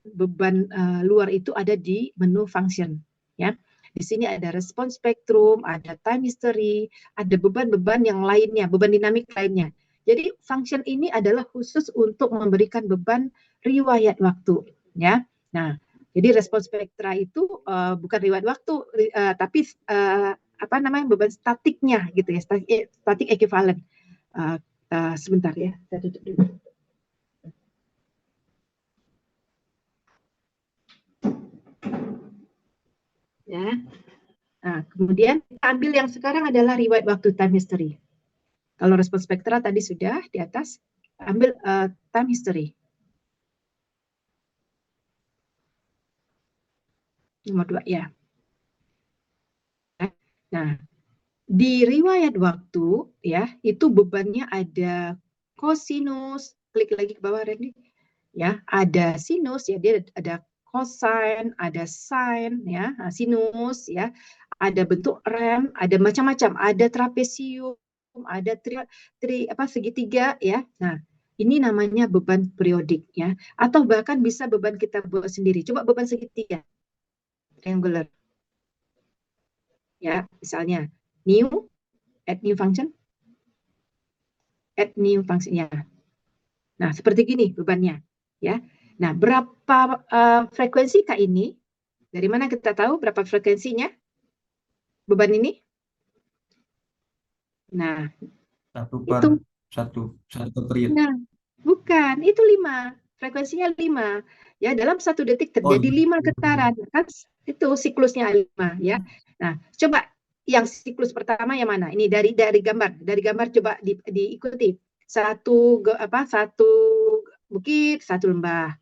luar itu ada di menu function ya. Di sini ada respons spektrum, ada time history, ada beban-beban yang lainnya, beban dinamik lainnya. Jadi function ini adalah khusus untuk memberikan beban riwayat waktu ya. Nah, jadi respons spektra itu bukan riwayat waktu tapi apa namanya, beban statiknya gitu ya, statik equivalent. Sebentar ya, saya tutup dulu. Ya. Nah, kemudian kita ambil yang sekarang adalah riwayat waktu, time history. Kalau respons spektra tadi sudah di atas, ambil time history. Nomor 2 ya. Nah, di riwayat waktu ya, itu bebannya ada cosinus, klik lagi ke bawah Randy. Ya, ada sinus ya, dia ada cosine, ada sine ya, sinus ya, ada bentuk rem, ada macam-macam, ada trapesium, ada segitiga ya. Nah, ini namanya beban periodik ya, atau bahkan bisa beban kita buat sendiri. Coba beban segitiga, triangular ya, misalnya new, add new function, ya. Nah, seperti gini bebannya ya. Nah, berapa frekuensi Kak ini? Dari mana kita tahu berapa frekuensinya beban ini? Nah, Satu per itu. satu period. Nah, bukan, itu 5. Frekuensinya 5. Ya, dalam 1 detik Oh terjadi iya. 5 getaran. Kan itu siklusnya 5 ya. Nah, coba yang siklus pertama yang mana? Ini dari gambar. Dari gambar coba diikuti. Satu bukit, satu lembah.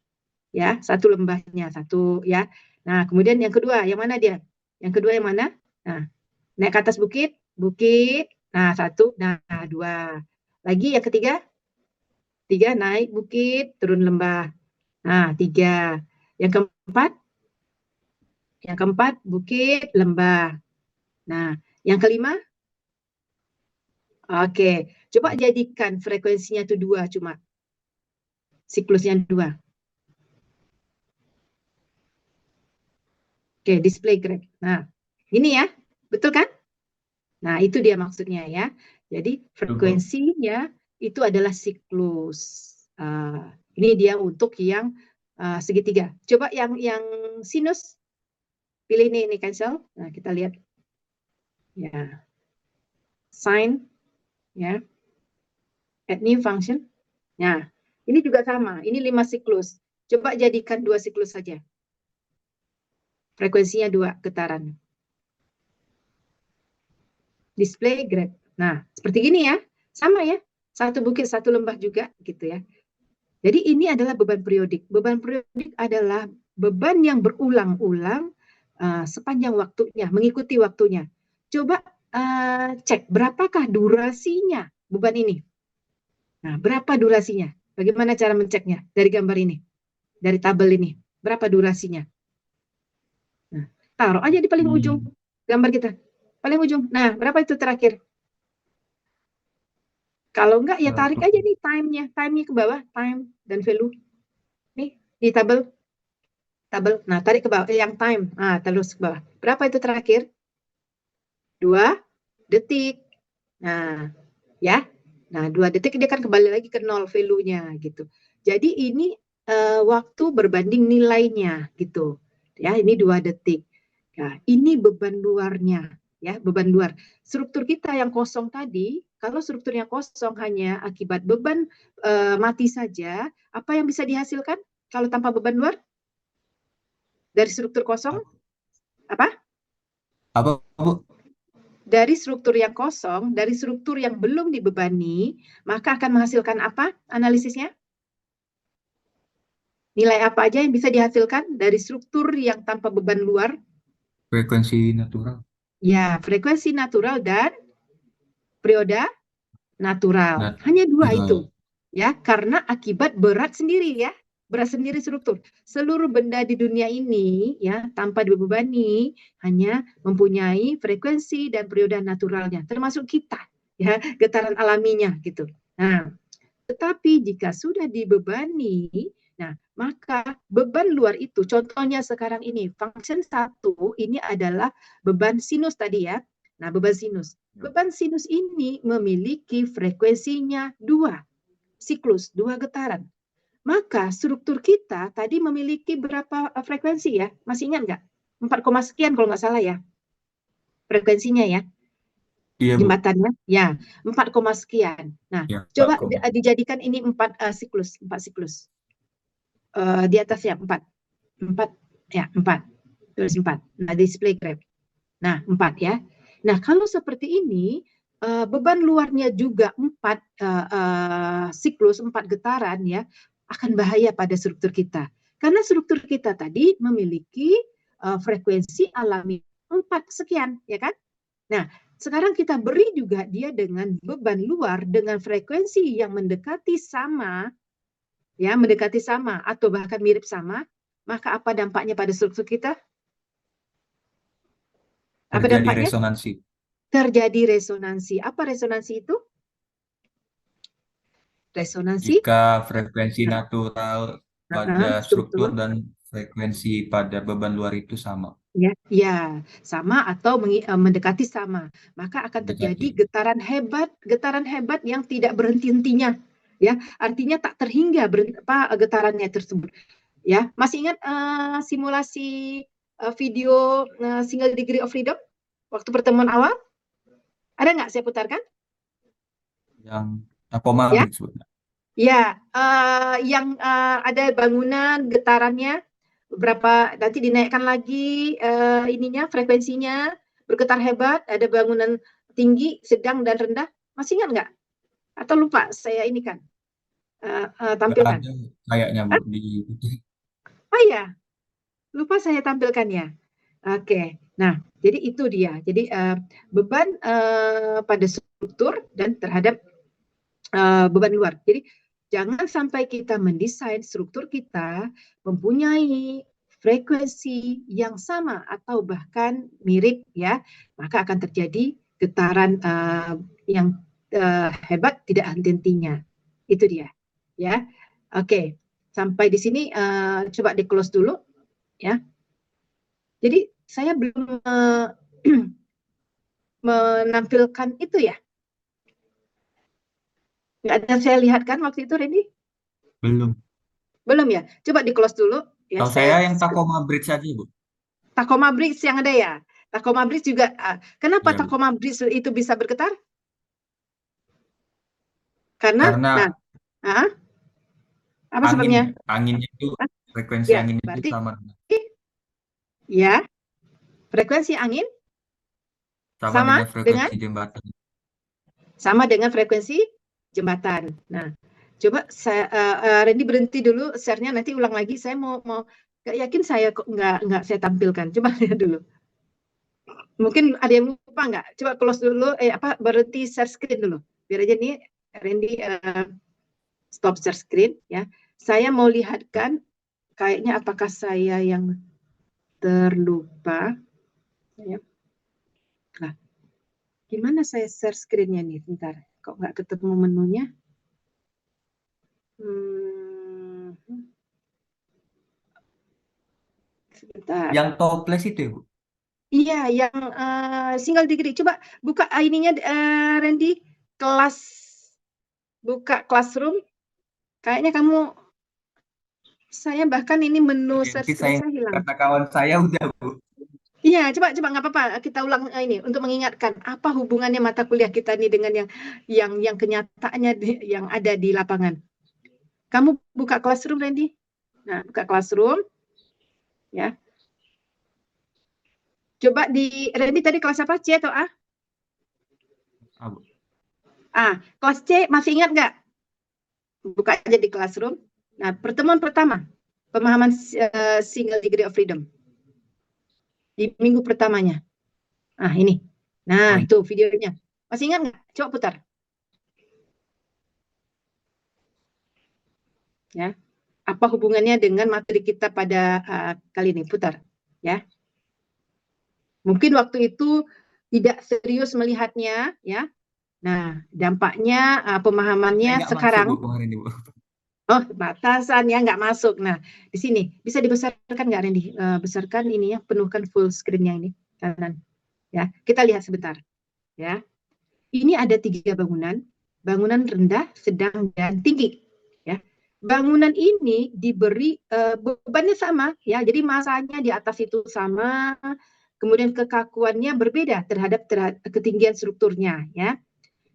Ya, satu lembahnya, satu ya. Nah, kemudian yang kedua, yang mana dia? Yang kedua yang mana? Nah, naik ke atas bukit, bukit. Nah, satu, nah, dua. Lagi yang ketiga, tiga naik bukit, turun lembah. Nah, tiga. Yang keempat bukit, lembah. Nah, yang kelima, oke. Coba jadikan frekuensinya itu 2 cuma. Siklusnya 2. Oke, display graph. Nah, ini ya, betul kan? Nah, itu dia maksudnya ya. Jadi Betul. frekuensinya itu adalah siklus. Ini dia untuk yang segitiga. Coba yang sinus, pilih ini cancel. Nah, kita lihat ya. Sine ya. Add new function. Nah, ini juga sama. Ini 5 siklus. Coba jadikan 2 siklus saja. Frekuensinya 2 getaran. Display graph. Nah, seperti gini ya. Sama ya. Satu bukit, satu lembah juga gitu ya. Jadi ini adalah beban periodik. Beban periodik adalah beban yang berulang-ulang sepanjang waktunya, mengikuti waktunya. Coba cek berapakah durasinya beban ini. Nah, berapa durasinya? Bagaimana cara menceknya? Dari gambar ini, dari tabel ini. Berapa durasinya? Nah, taruh aja di paling ujung gambar kita. Paling ujung. Nah, berapa itu terakhir? Kalau enggak, ya tarik aja nih time-nya. Time-nya ke bawah, time dan value. Nih, di tabel. Nah, tarik ke bawah, yang time. Nah, terus ke bawah. Berapa itu terakhir? 2 detik. Nah, ya. Nah, 2 detik dia kan kembali lagi ke 0 value-nya gitu. Jadi ini waktu berbanding nilainya gitu. Ya, ini 2 detik. Nah, ini beban luarnya, ya, beban luar. Struktur kita yang kosong tadi, kalau strukturnya kosong hanya akibat beban mati saja, apa yang bisa dihasilkan kalau tanpa beban luar? Dari struktur kosong, apa? Apa, Bu? Dari struktur yang kosong, dari struktur yang belum dibebani, maka akan menghasilkan apa analisisnya? Nilai apa aja yang bisa dihasilkan dari struktur yang tanpa beban luar? Frekuensi natural. Ya, frekuensi natural dan perioda natural. Hanya dua itu. Natural. Ya, karena akibat berat sendiri ya. Berat sendiri struktur. Seluruh benda di dunia ini ya tanpa dibebani hanya mempunyai frekuensi dan perioda naturalnya, termasuk kita ya, getaran alaminya gitu. Nah, tetapi jika sudah dibebani, nah maka beban luar itu, contohnya sekarang ini, function 1 ini adalah beban sinus tadi ya. Nah, beban sinus. Beban sinus ini memiliki frekuensinya 2 siklus, 2 getaran. Maka struktur kita tadi memiliki berapa frekuensi ya? Masih ingat nggak? 4, sekian kalau nggak salah ya. Frekuensinya ya. Iya, Bu. Jembatannya ya 4, sekian. Nah, Ya, Pak coba Kom. dijadikan ini 4 siklus, 4 siklus. Di atasnya 4. 4 ya, 4. Tulis 4. Nah, display graph. Nah, 4 ya. Nah, kalau seperti ini beban luarnya juga 4 siklus, 4 getaran ya, akan bahaya pada struktur kita. Karena struktur kita tadi memiliki frekuensi alami 4 sekian, ya kan? Nah, sekarang kita beri juga dia dengan beban luar dengan frekuensi yang mendekati sama, ya, mendekati sama atau bahkan mirip sama, maka apa dampaknya pada struktur kita? Apa Terjadi dampaknya? resonansi. Terjadi resonansi. Apa resonansi itu? Resonansi Jika frekuensi natural pada struktur struktur dan frekuensi pada beban luar itu sama. ya, ya sama atau mendekati sama, maka akan terjadi Mendekati. getaran hebat yang tidak berhenti-hentinya, ya, artinya tak terhingga getarannya tersebut, ya. Masih ingat simulasi video single degree of freedom waktu pertemuan awal? Ada nggak saya putarkan? Yang Tacoma Ya, Bridge, Bu. ya, yang ada bangunan getarannya berapa, nanti dinaikkan lagi ininya frekuensinya bergetar hebat, ada bangunan tinggi, sedang dan rendah. Masih ingat nggak? Atau lupa saya ini kan Nggak tampilkan? ada kayaknya, Bu, di Oh ya, lupa saya tampilkannya. Oke, nah jadi itu dia. Jadi beban pada struktur dan terhadap beban luar. Jadi jangan sampai kita mendesain struktur kita mempunyai frekuensi yang sama atau bahkan mirip ya, maka akan terjadi getaran yang hebat tidak henti-hentinya. Itu dia. Ya. Oke. Sampai di sini coba di close dulu ya. Jadi saya belum menampilkan itu ya. Nggak ada saya lihat kan waktu itu Randy? belum. Belum ya? Coba di close dulu ya. Tahu saya Saya yang Tacoma Bridge aja, Bu. Tacoma Bridge yang ada ya. Tacoma Bridge juga. Kenapa Iya, Bu. Tacoma Bridge itu bisa bergetar? Karena, nah, Karena ah, apa angin sebabnya? anginnya itu frekuensi Ya, anginnya itu berarti sama ya frekuensi angin sama sama dengan dengan frekuensi jembatan. frekuensi jembatan. Nah, coba saya Randy berhenti dulu share-nya, nanti ulang lagi. Saya mau gak yakin saya kok nggak saya tampilkan. Coba lihat dulu. Mungkin ada yang lupa nggak? Coba close dulu, berhenti share screen dulu. Biar aja nih Randy stop share screen ya. Saya mau lihatkan kayaknya apakah saya yang terlupa. Ya. Nah, gimana saya share screen-nya nih? Bentar, kok nggak ketemu menunya? Sebentar. Yang toples itu ya, Bu? Iya, yang single degree. Coba buka ininya, Randy, kelas, buka classroom. Kayaknya kamu, saya bahkan ini menu share Nanti screen saya saya hilang. kata kawan saya udah, Bu. Iya, coba nggak apa-apa. Kita ulang ini untuk mengingatkan apa hubungannya mata kuliah kita ini dengan yang kenyataannya yang ada di lapangan. Kamu buka classroom, Randy. Nah, buka classroom, ya. Coba di Randy tadi kelas apa? C atau A? Abu. Kelas C masih ingat nggak? Buka aja di Classroom. Nah, pertemuan pertama, pemahaman single degree of freedom. Di minggu pertamanya. Ini. Nah, itu videonya. Masih ingat nggak? Coba putar. Ya. Apa hubungannya dengan materi kita pada kali ini? Putar. Ya. Mungkin waktu itu tidak serius melihatnya, ya. Nah, dampaknya pemahamannya Saya nggak masuk, sekarang. Bu, kemarin, Bu. Oh, batasan ya nggak masuk. Nah, di sini bisa dibesarkan nggak Randy? Besarkan ini ya, penuhkan full screen-nya ini kanan. Ya, kita lihat sebentar. Ya, ini ada 3 bangunan, bangunan rendah, sedang, dan tinggi. Ya, bangunan ini diberi bebannya sama, ya. Jadi masanya di atas itu sama, kemudian kekakuannya berbeda terhadap ketinggian strukturnya. Ya,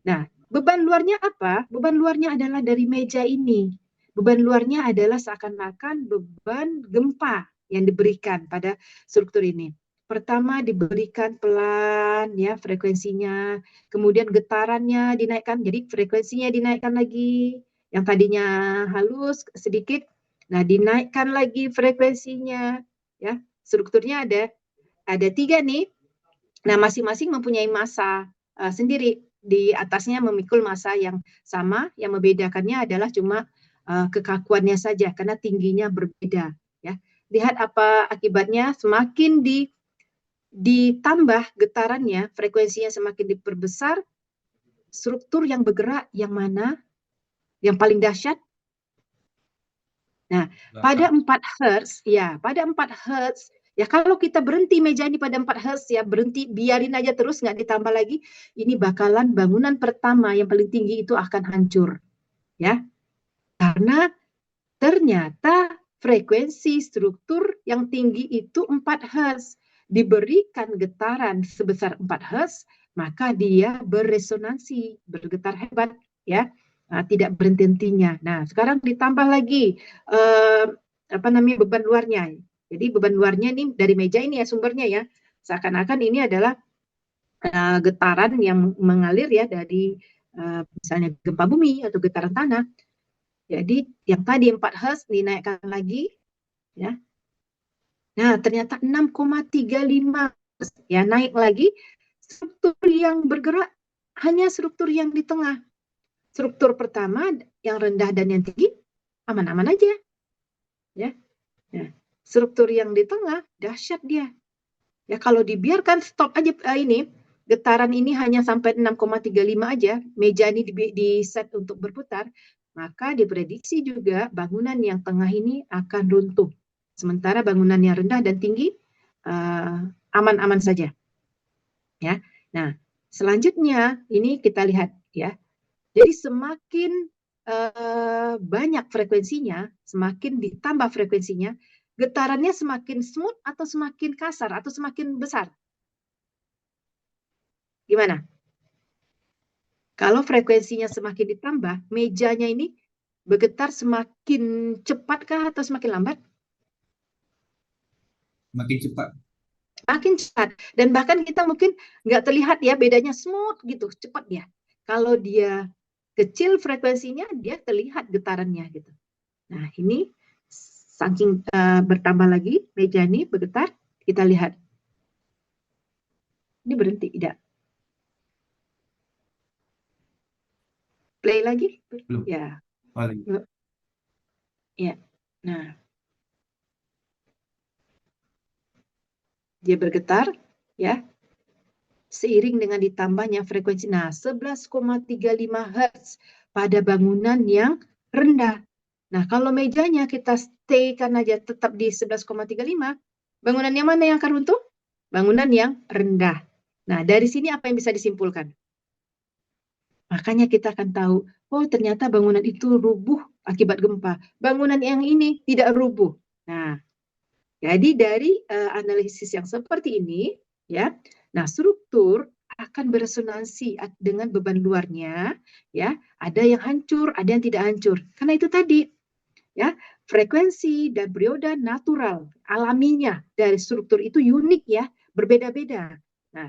nah beban luarnya apa? Beban luarnya adalah dari meja ini. Beban luarnya adalah seakan-akan beban gempa yang diberikan pada struktur ini. Pertama diberikan pelan ya frekuensinya, kemudian getarannya dinaikkan, jadi frekuensinya dinaikkan lagi. Yang tadinya halus sedikit, nah dinaikkan lagi frekuensinya ya. Strukturnya ada 3 nih. Nah, masing-masing mempunyai massa sendiri. Di atasnya memikul massa yang sama, yang membedakannya adalah cuma kekakuannya saja karena tingginya berbeda ya. Lihat apa akibatnya, semakin ditambah getarannya, frekuensinya semakin diperbesar, struktur yang bergerak yang mana? Yang paling dahsyat? Nah, pada 4 Hz, ya, pada 4 Hz, ya kalau kita berhenti meja ini pada 4 Hz, ya berhenti, biarin aja terus, nggak ditambah lagi, ini bakalan bangunan pertama yang paling tinggi itu akan hancur. Ya, karena ternyata frekuensi struktur yang tinggi itu 4 Hz. Diberikan getaran sebesar 4 Hz, maka dia beresonansi, bergetar hebat, ya. Tidak berhenti-hentinya. Nah, sekarang ditambah lagi beban luarnya. Jadi beban luarnya ini dari meja ini ya sumbernya ya. Seakan-akan ini adalah getaran yang mengalir ya dari misalnya gempa bumi atau getaran tanah. Jadi yang tadi 4 Hz dinaikkan lagi ya. Nah, ternyata 6,35 ya naik lagi. Struktur yang bergerak hanya struktur yang di tengah. Struktur pertama yang rendah dan yang tinggi aman-aman aja. Ya. Nah, struktur yang di tengah dahsyat dia. Ya kalau dibiarkan stop aja ini getaran ini hanya sampai 6,35 aja, meja ini di set untuk berputar, maka diprediksi juga bangunan yang tengah ini akan runtuh. Sementara bangunan yang rendah dan tinggi aman-aman saja. Ya. Nah, selanjutnya ini kita lihat ya. Jadi semakin banyak frekuensinya, semakin ditambah frekuensinya, getarannya semakin smooth atau semakin kasar atau semakin besar? Gimana? Kalau frekuensinya semakin ditambah, mejanya ini bergetar semakin cepatkah atau semakin lambat? Makin cepat. Makin cepat. Dan bahkan kita mungkin nggak terlihat ya bedanya smooth gitu, cepat ya. Kalau dia kecil frekuensinya, dia terlihat getarannya gitu. Nah ini saking bertambah lagi meja ini bergetar, kita lihat. Ini berhenti, tidak? Play lagi? Belum. Ya. Oh, lagi. Ya. Nah. Dia bergetar, ya. Seiring dengan ditambahnya frekuensi. Nah, 11,35 Hz pada bangunan yang rendah. Nah, kalau mejanya kita stay-kan aja tetap di 11,35, bangunan yang mana yang akan runtuh? Bangunan yang rendah. Nah, dari sini apa yang bisa disimpulkan? Makanya kita akan tahu, oh ternyata bangunan itu rubuh akibat gempa. Bangunan yang ini tidak rubuh. Nah, jadi dari analisis yang seperti ini, ya, nah struktur akan beresonansi dengan beban luarnya, ya, ada yang hancur, ada yang tidak hancur. Karena itu tadi, ya, frekuensi dan perioda natural alaminya dari struktur itu unik ya, berbeda-beda. Nah,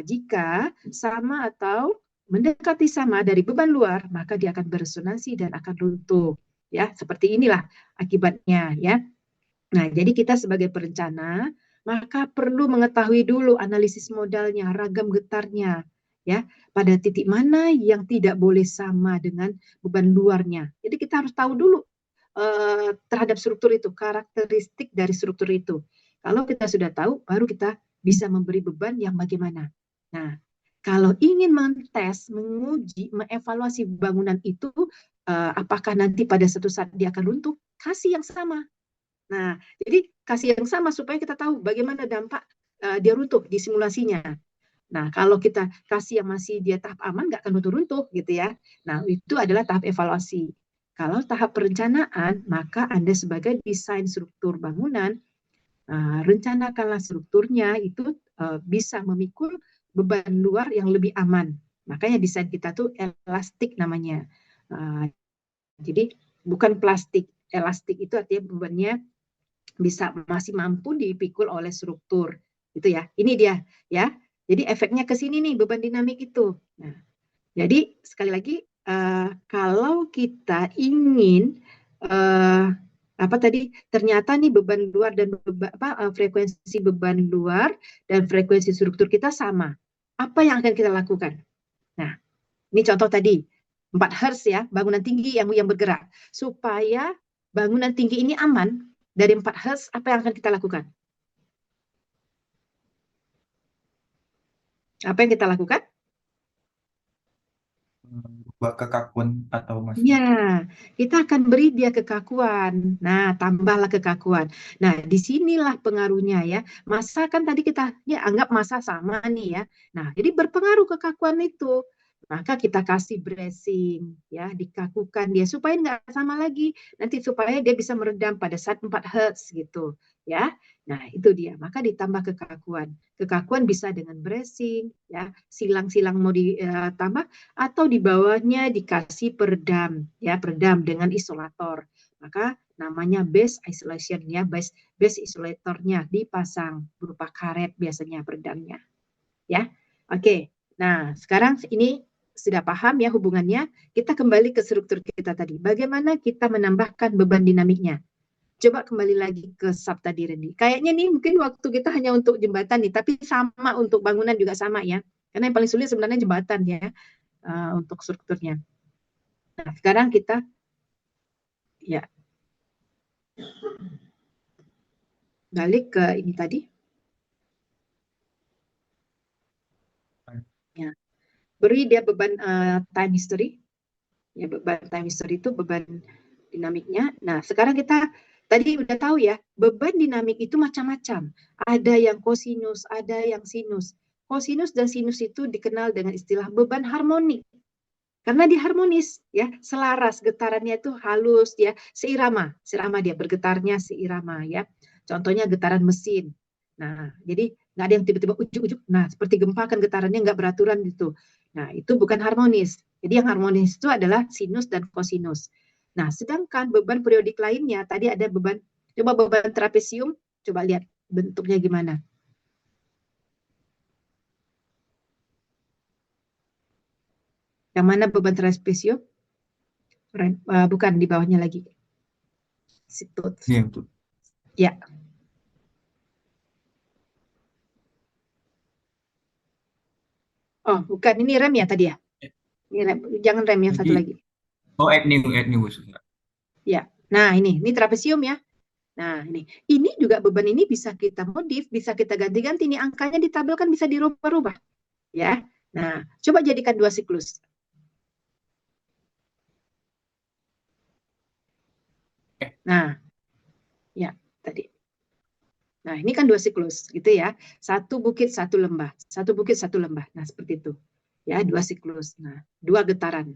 jika sama atau mendekati sama dari beban luar, maka dia akan beresonansi dan akan runtuh. Ya, seperti inilah akibatnya ya. Nah, jadi kita sebagai perencana maka perlu mengetahui dulu analisis modalnya, ragam getarnya, ya, pada titik mana yang tidak boleh sama dengan beban luarnya. Jadi kita harus tahu dulu terhadap struktur itu, karakteristik dari struktur itu. Kalau kita sudah tahu, baru kita bisa memberi beban yang bagaimana. Nah, kalau ingin mentes, menguji, mengevaluasi bangunan itu, apakah nanti pada suatu saat dia akan runtuh, kasih yang sama. Nah, jadi kasih yang sama supaya kita tahu bagaimana dampak dia runtuh di simulasinya. Nah, kalau kita kasih yang masih dia tahap aman, nggak akan runtuh-runtuh gitu ya. Nah, itu adalah tahap evaluasi. Kalau tahap perencanaan, maka Anda sebagai desain struktur bangunan, rencanakanlah strukturnya itu bisa memikul beban luar yang lebih aman. Makanya desain kita tuh elastik namanya. Jadi bukan plastik. Elastik itu artinya bebannya bisa masih mampu dipikul oleh struktur gitu ya. Ini dia ya. Jadi efeknya ke sini nih beban dinamik itu. Nah, jadi sekali lagi kalau kita ingin apa tadi ternyata nih beban luar dan frekuensi beban luar dan frekuensi struktur kita sama. Apa yang akan kita lakukan? Nah, ini contoh tadi 4 Hz ya, bangunan tinggi yang bergerak. Supaya bangunan tinggi ini aman dari 4 Hz, apa yang akan kita lakukan? Apa yang kita lakukan? Buat kekakuan atau masih Ya, kita akan beri dia kekakuan. Nah, tambahlah kekakuan. Nah, disinilah pengaruhnya ya. Masa kan tadi kita ya anggap masa sama nih ya. Nah, jadi berpengaruh kekakuan itu. Maka kita kasih bracing ya, dikakukan dia supaya nggak sama lagi. Nanti supaya dia bisa meredam pada saat 4 Hz gitu ya. Nah, itu dia. Maka ditambah kekakuan. Kekakuan bisa dengan bracing ya, silang-silang mau ditambah atau di bawahnya dikasih peredam ya, peredam dengan isolator. Maka namanya base isolation ya, base isolatornya dipasang berupa karet biasanya peredamnya ya. Oke. Nah, sekarang ini sudah paham ya hubungannya. Kita kembali ke struktur kita tadi. Bagaimana kita menambahkan beban dinamiknya? Coba kembali lagi ke sub tadi, Randy. Kayaknya nih mungkin waktu kita hanya untuk jembatan nih, tapi sama untuk bangunan juga sama ya. Karena yang paling sulit sebenarnya jembatan ya, untuk strukturnya. Nah, sekarang kita ya balik ke ini tadi. Ya, beri dia beban time history. Ya, beban time history itu beban dinamiknya. Nah, sekarang kita tadi udah tahu ya, beban dinamik itu macam-macam. Ada yang kosinus, ada yang sinus. Kosinus dan sinus itu dikenal dengan istilah beban harmonik. Karena dia harmonis, ya, selaras, getarannya itu halus, ya, seirama dia bergetarnya seirama, ya. Contohnya getaran mesin. Nah, jadi nggak ada yang tiba-tiba ujuk-ujuk. Nah, seperti gempa kan getarannya nggak beraturan gitu. Nah, itu bukan harmonis. Jadi yang harmonis itu adalah sinus dan kosinus. Nah, sedangkan beban periodik lainnya, tadi ada beban, coba beban trapesium, coba lihat bentuknya gimana. Yang mana beban trapesium? Bukan, di bawahnya lagi. Situ. ya, betul. Ya. Oh, bukan. Ini rem ya tadi ya? Ini rem. Jangan rem yang Jadi, satu lagi. oh add new. Ya. Nah, ini trapesium ya. Nah, ini juga beban ini bisa kita modif, bisa kita ganti-ganti. Ini angkanya di tabel kan bisa dirubah-rubah. Ya. Nah, coba jadikan 2 siklus. Nah, ya, tadi. Nah, ini kan 2 siklus, gitu ya. 1 bukit, 1 lembah. 1 bukit, 1 lembah. Nah, seperti itu. Ya, 2 siklus. Nah, 2 getaran.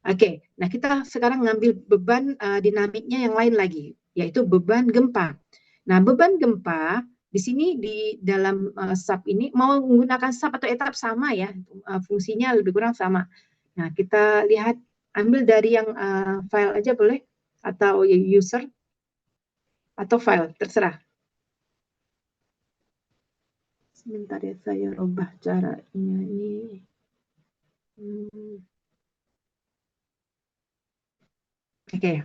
Oke, nah kita sekarang ngambil beban dinamiknya yang lain lagi, yaitu beban gempa. Nah, beban gempa di sini di dalam sub ini mau menggunakan sub atau etap sama ya, fungsinya lebih kurang sama. Nah, kita lihat ambil dari yang file aja boleh atau user atau file terserah. Sebentar ya, saya rubah caranya ini. Oke.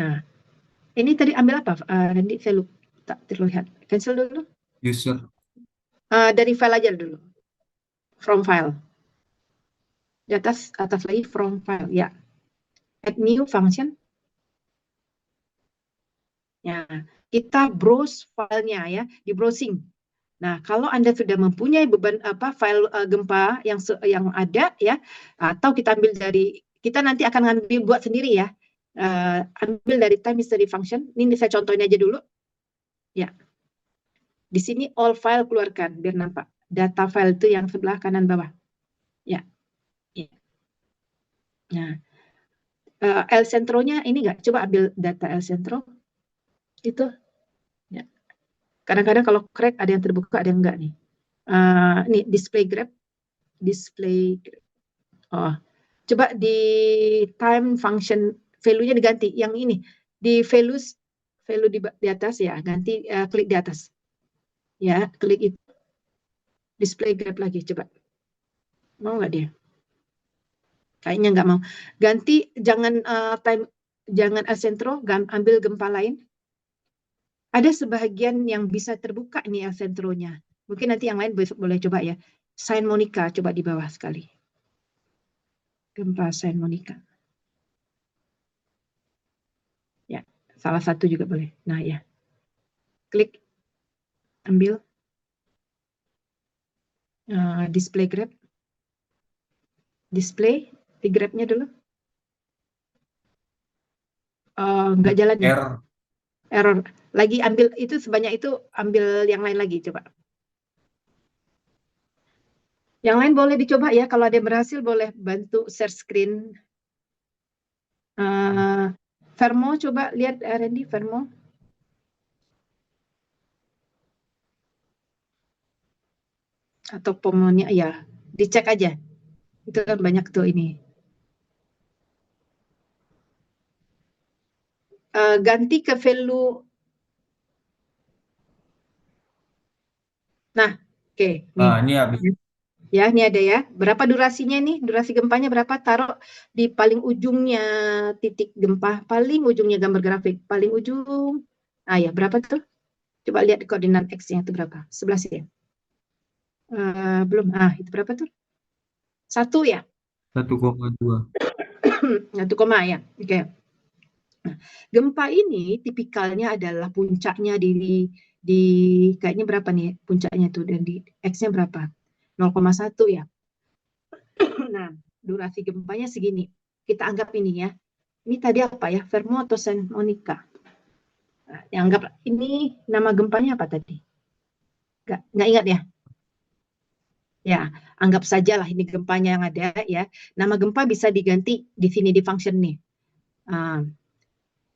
Nah, ini tadi ambil apa? Nanti saya lupa, tak terlihat. Cancel dulu. User. Dari file aja dulu. From file. Di atas lagi from file. Ya. Add new function. Ya. Kita browse filenya ya, di browsing. Nah, kalau Anda sudah mempunyai beban file gempa yang ada ya, atau kita ambil dari, kita nanti akan ngambil buat sendiri ya. Ambil dari time history function. Ini saya contohin aja dulu. Ya. Di sini all file keluarkan biar nampak. Data file itu yang sebelah kanan bawah. Ya. Ya. Nah, El Centro-nya ini enggak? Coba ambil data El Centro. Itu. Ya. Kadang-kadang kalau crack ada yang terbuka, ada yang enggak nih. Ini display graph. Display graph. Oh, coba di time function value-nya diganti. Yang ini di value di atas ya, ganti klik di atas. Ya, klik itu. Display graph lagi, coba. Mau nggak dia? Kayaknya nggak mau. Ganti jangan jangan El Centro, ambil gempa lain. Ada sebagian yang bisa terbuka nih El Centro-nya. Mungkin nanti yang lain boleh coba ya. Saint Monica coba di bawah sekali. Gempa Saint Monica. Ya, salah satu juga boleh. Nah ya, klik, ambil display graph, display di graph-nya dulu. Nggak jalan nih. Error. Lagi ambil itu sebanyak itu, ambil yang lain lagi coba. Yang lain boleh dicoba ya. Kalau ada yang berhasil boleh bantu share screen. Vermo coba lihat Randy, Vermo. Atau pomonya ya, dicek aja. Itu kan banyak tuh ini. Ganti ke value. Nah, oke. Ini habis. Ya, ini ada ya. Berapa durasinya nih? Durasi gempanya berapa? Taruh di paling ujungnya titik gempa, paling ujungnya gambar grafik, paling ujung. Ya, berapa tuh? Coba lihat koordinat X-nya itu berapa? 11 ya? Belum. Itu berapa tuh? 1 ya? 1,2. 1, ya. Oke. Nah, gempa ini tipikalnya adalah puncaknya di kayaknya berapa nih puncaknya tuh, dan di X-nya berapa? 0,1 ya. Nah, durasi gempanya segini. Kita anggap ini ya. Ini tadi apa ya? Vermo atau Saint Monica? Nah, anggap ini nama gempanya apa tadi? Nggak ingat ya? Ya, anggap saja lah ini gempanya yang ada ya. Nama gempa bisa diganti di sini di function nih.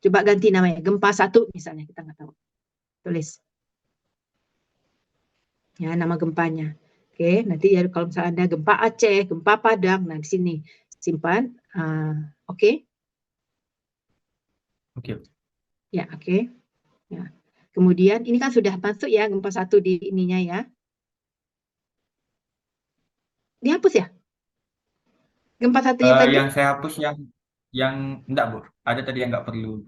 Coba ganti namanya. Gempa 1 misalnya, kita nggak tahu. Tulis. Ya, nama gempanya. Oke, nanti ya kalau misalnya ada gempa Aceh, gempa Padang, nah di sini simpan. Oke. Oke. Ya, oke. Ya. Kemudian ini kan sudah masuk ya gempa 1 di ininya ya. Dihapus ya? Gempa 1 yang tadi? Yang saya hapus yang enggak, Bu. Ada tadi yang nggak perlu.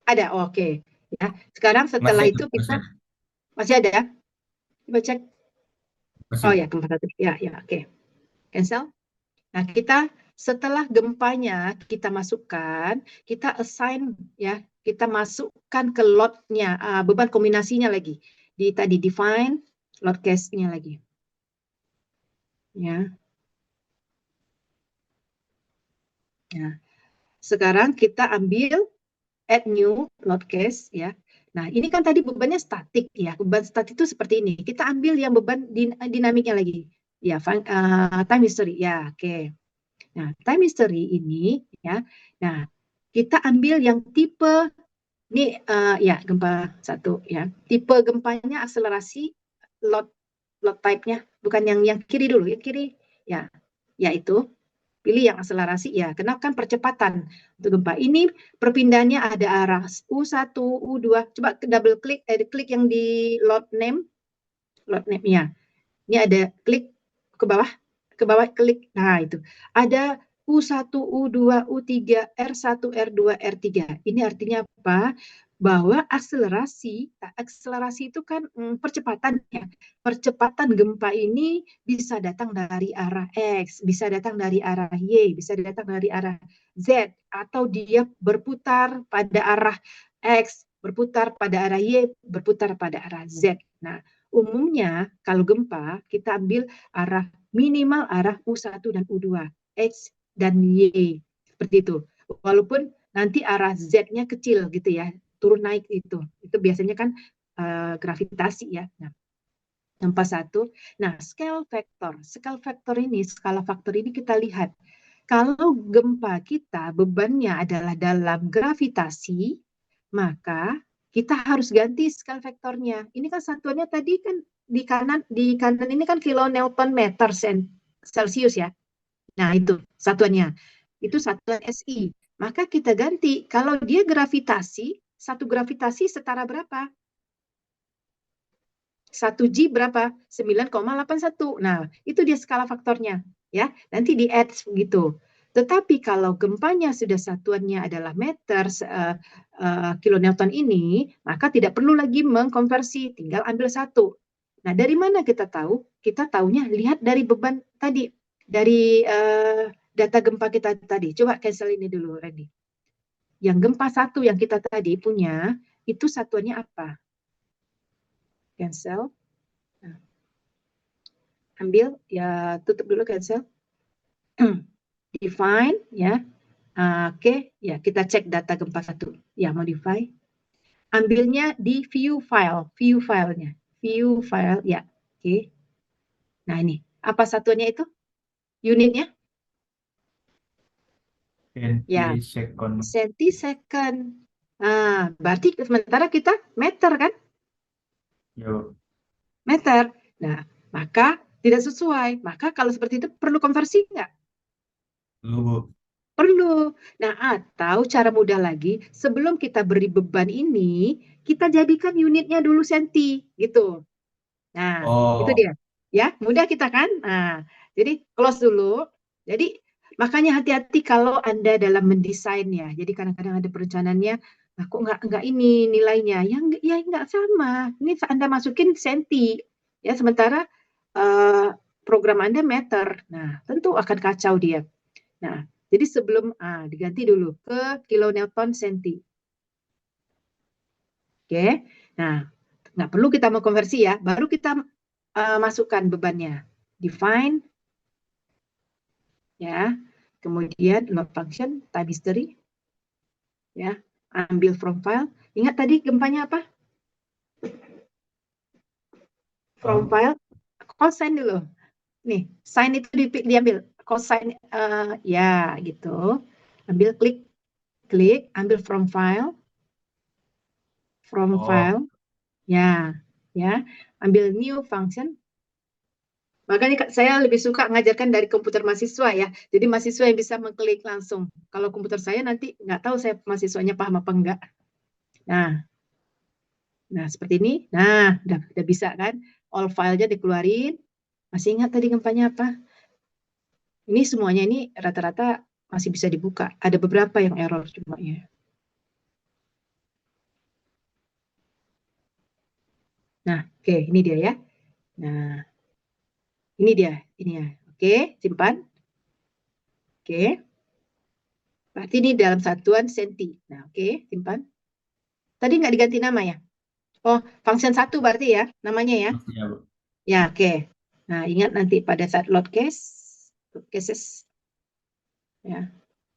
Ada, oke. Ya. Sekarang setelah Masih itu kita ada. masih ada. Coba cek. Masih. Oh ya, gempa 1. Ya, oke. Cancel. Nah, kita setelah gempanya kita masukkan, kita assign ya, kita masukkan ke load-nya, beban kombinasinya lagi. Tadi define load case-nya lagi. Ya. Nah, sekarang kita ambil add new load case ya. Nah, ini kan tadi bebannya statik ya. Beban statik itu seperti ini. Kita ambil yang beban dinamiknya lagi. Ya, time history. Ya, oke. Nah, time history ini ya. Nah, kita ambil yang tipe ini ya gempa 1 ya. Tipe gempanya akselerasi load type-nya, bukan yang kiri dulu, yang kiri ya. Ya itu. Pilih yang akselerasi ya, karena kan percepatan untuk gempa. Ini perpindahannya ada arah U1, U2. Coba double klik, klik yang di load name. load name-nya. Ini ada klik ke bawah klik. Nah, itu. Ada U1, U2, U3, R1, R2, R3. Ini artinya apa? Bahwa akselerasi itu kan percepatan ya. Percepatan gempa ini bisa datang dari arah X, bisa datang dari arah Y, bisa datang dari arah Z, atau dia berputar pada arah X, berputar pada arah Y, berputar pada arah Z. Nah, umumnya kalau gempa kita ambil arah minimal arah U1 dan U2, X dan Y, seperti itu. Walaupun nanti arah Z-nya kecil gitu ya, turun naik itu biasanya kan gravitasi ya. Nah, nomor satu. Nah, skala faktor ini kita lihat. Kalau gempa kita bebannya adalah dalam gravitasi, maka kita harus ganti skala faktornya. Ini kan satuannya tadi kan di kanan ini kan kilonewton meter Celsius ya. Nah, itu satuannya. Itu satuan SI. Maka kita ganti. Kalau dia gravitasi, satu gravitasi setara berapa? 1G berapa? 9,81. Nah, itu dia skala faktornya. Ya, nanti di add begitu. Tetapi kalau gempanya sudah satuannya adalah meter kilonewton ini, maka tidak perlu lagi mengkonversi, tinggal ambil satu. Nah, dari mana kita tahu? Kita tahunya lihat dari beban tadi, dari data gempa kita tadi. Coba cancel ini dulu, Randy. Yang gempa satu yang kita tadi punya, itu satuannya apa? Cancel. Nah, ambil, ya tutup dulu cancel. Define, ya. Oke, ya kita cek data gempa satu. Ya, modify. Ambilnya di view filenya. View file, ya. Oke. Nah, ini. Apa satuannya itu? Unitnya? Ya, Second. centisecond. Berarti sementara kita meter kan? Yo. Meter. Nah, maka tidak sesuai. Maka kalau seperti itu perlu konversi nggak? Lu, Bu. Perlu. Nah, atau cara mudah lagi, sebelum kita beri beban ini, kita jadikan unitnya dulu senti, gitu. Nah, itu Oh, dia. Ya, mudah kita kan? Nah, jadi close dulu. Jadi, makanya hati-hati kalau Anda dalam mendesain ya. Jadi kadang-kadang ada perencanaannya, nah kok nggak ini nilainya? Ya nggak sama. Ini Anda masukin senti. Ya, sementara program Anda meter. Nah, tentu akan kacau dia. Nah, jadi sebelum diganti dulu ke kilonewton senti. Oke. Nah, nggak perlu kita mau konversi ya, baru kita masukkan bebannya. Define, ya. Kemudian load function, time history, ya. Ambil from file. Ingat tadi gempanya apa? From file, cosine dulu. Nih, sign itu diambil. Cosine, ya gitu. Ambil klik, ambil from file, oh, ya, ambil new function. Makanya saya lebih suka mengajarkan dari komputer mahasiswa ya. Jadi mahasiswa yang bisa mengklik langsung. Kalau komputer saya nanti nggak tahu saya mahasiswanya paham apa enggak. Nah, seperti ini. Nah, udah bisa kan? All file-nya dikeluarin. Masih ingat tadi gempanya apa? Ini semuanya ini rata-rata masih bisa dibuka. Ada beberapa yang error cuma ya. Nah, oke, ini dia ya. Nah, ini dia, ini ya. Oke, simpan. Oke. Berarti ini dalam satuan senti. Nah, oke, simpan. Tadi nggak diganti nama ya? Oh, function satu berarti ya, namanya ya? maksudnya, Bu. Ya, oke. Nah, ingat nanti pada saat load cases, ya,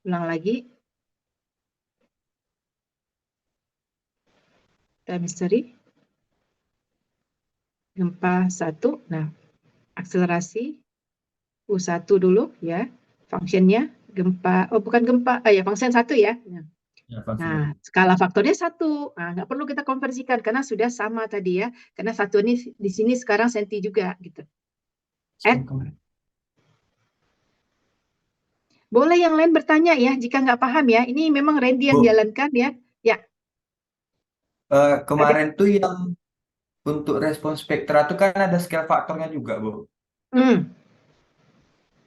ulang lagi, time history, gempa satu. Nah, akselerasi U1 dulu ya, functionnya gempa, oh bukan gempa, ya function satu ya. Ya, function Nah, satu. skala faktornya satu. Nah, nggak perlu kita konversikan karena sudah sama tadi ya. Karena satu ini di sini sekarang senti juga gitu. Add. Boleh yang lain bertanya ya jika nggak paham ya. Ini memang Randy yang Bu, jalankan ya. Ya, ada. kemarin tuh yang untuk respon spektra itu kan ada scale faktornya juga, Bu. Hmm.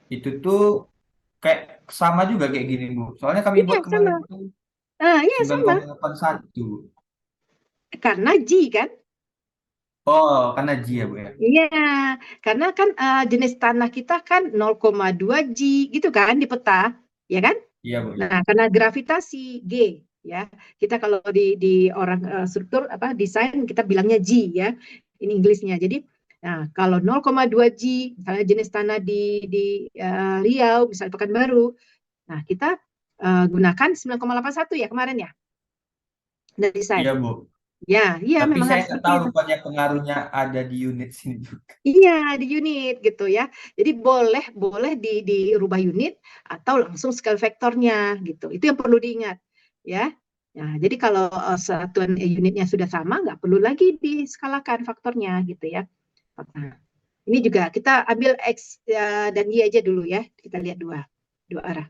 Itu tuh kayak sama juga kayak gini, Bu. Soalnya kami Iya, buat sama. kemarin tuh Iya, sembilan sama. koma delapan satu. Karena G kan? Oh, karena G ya, Bu ya. Iya, karena kan jenis tanah kita kan 0,2 G gitu kan di peta, ya kan? Iya, Bu. Nah, karena gravitasi G, ya. Kita kalau di orang struktur apa desain kita bilangnya G ya. Ini Inggrisnya. Jadi, nah kalau 0,2 G, misalnya jenis tanah di Riau, misalnya Pekanbaru, nah kita gunakan 9,81 ya kemarin ya, dari desain. Iya, Bu. Ya, iya Tapi memang saya harus nggak seperti tahu itu. rupanya pengaruhnya ada di unit sini juga. Iya, di unit gitu ya. Jadi boleh boleh dirubah unit atau langsung scale vektornya gitu. Itu yang perlu diingat ya. Nah, jadi kalau satuan unitnya sudah sama, nggak perlu lagi diskalakan faktornya gitu ya. Nah, ini juga kita ambil X dan Y aja dulu ya. Kita lihat dua arah.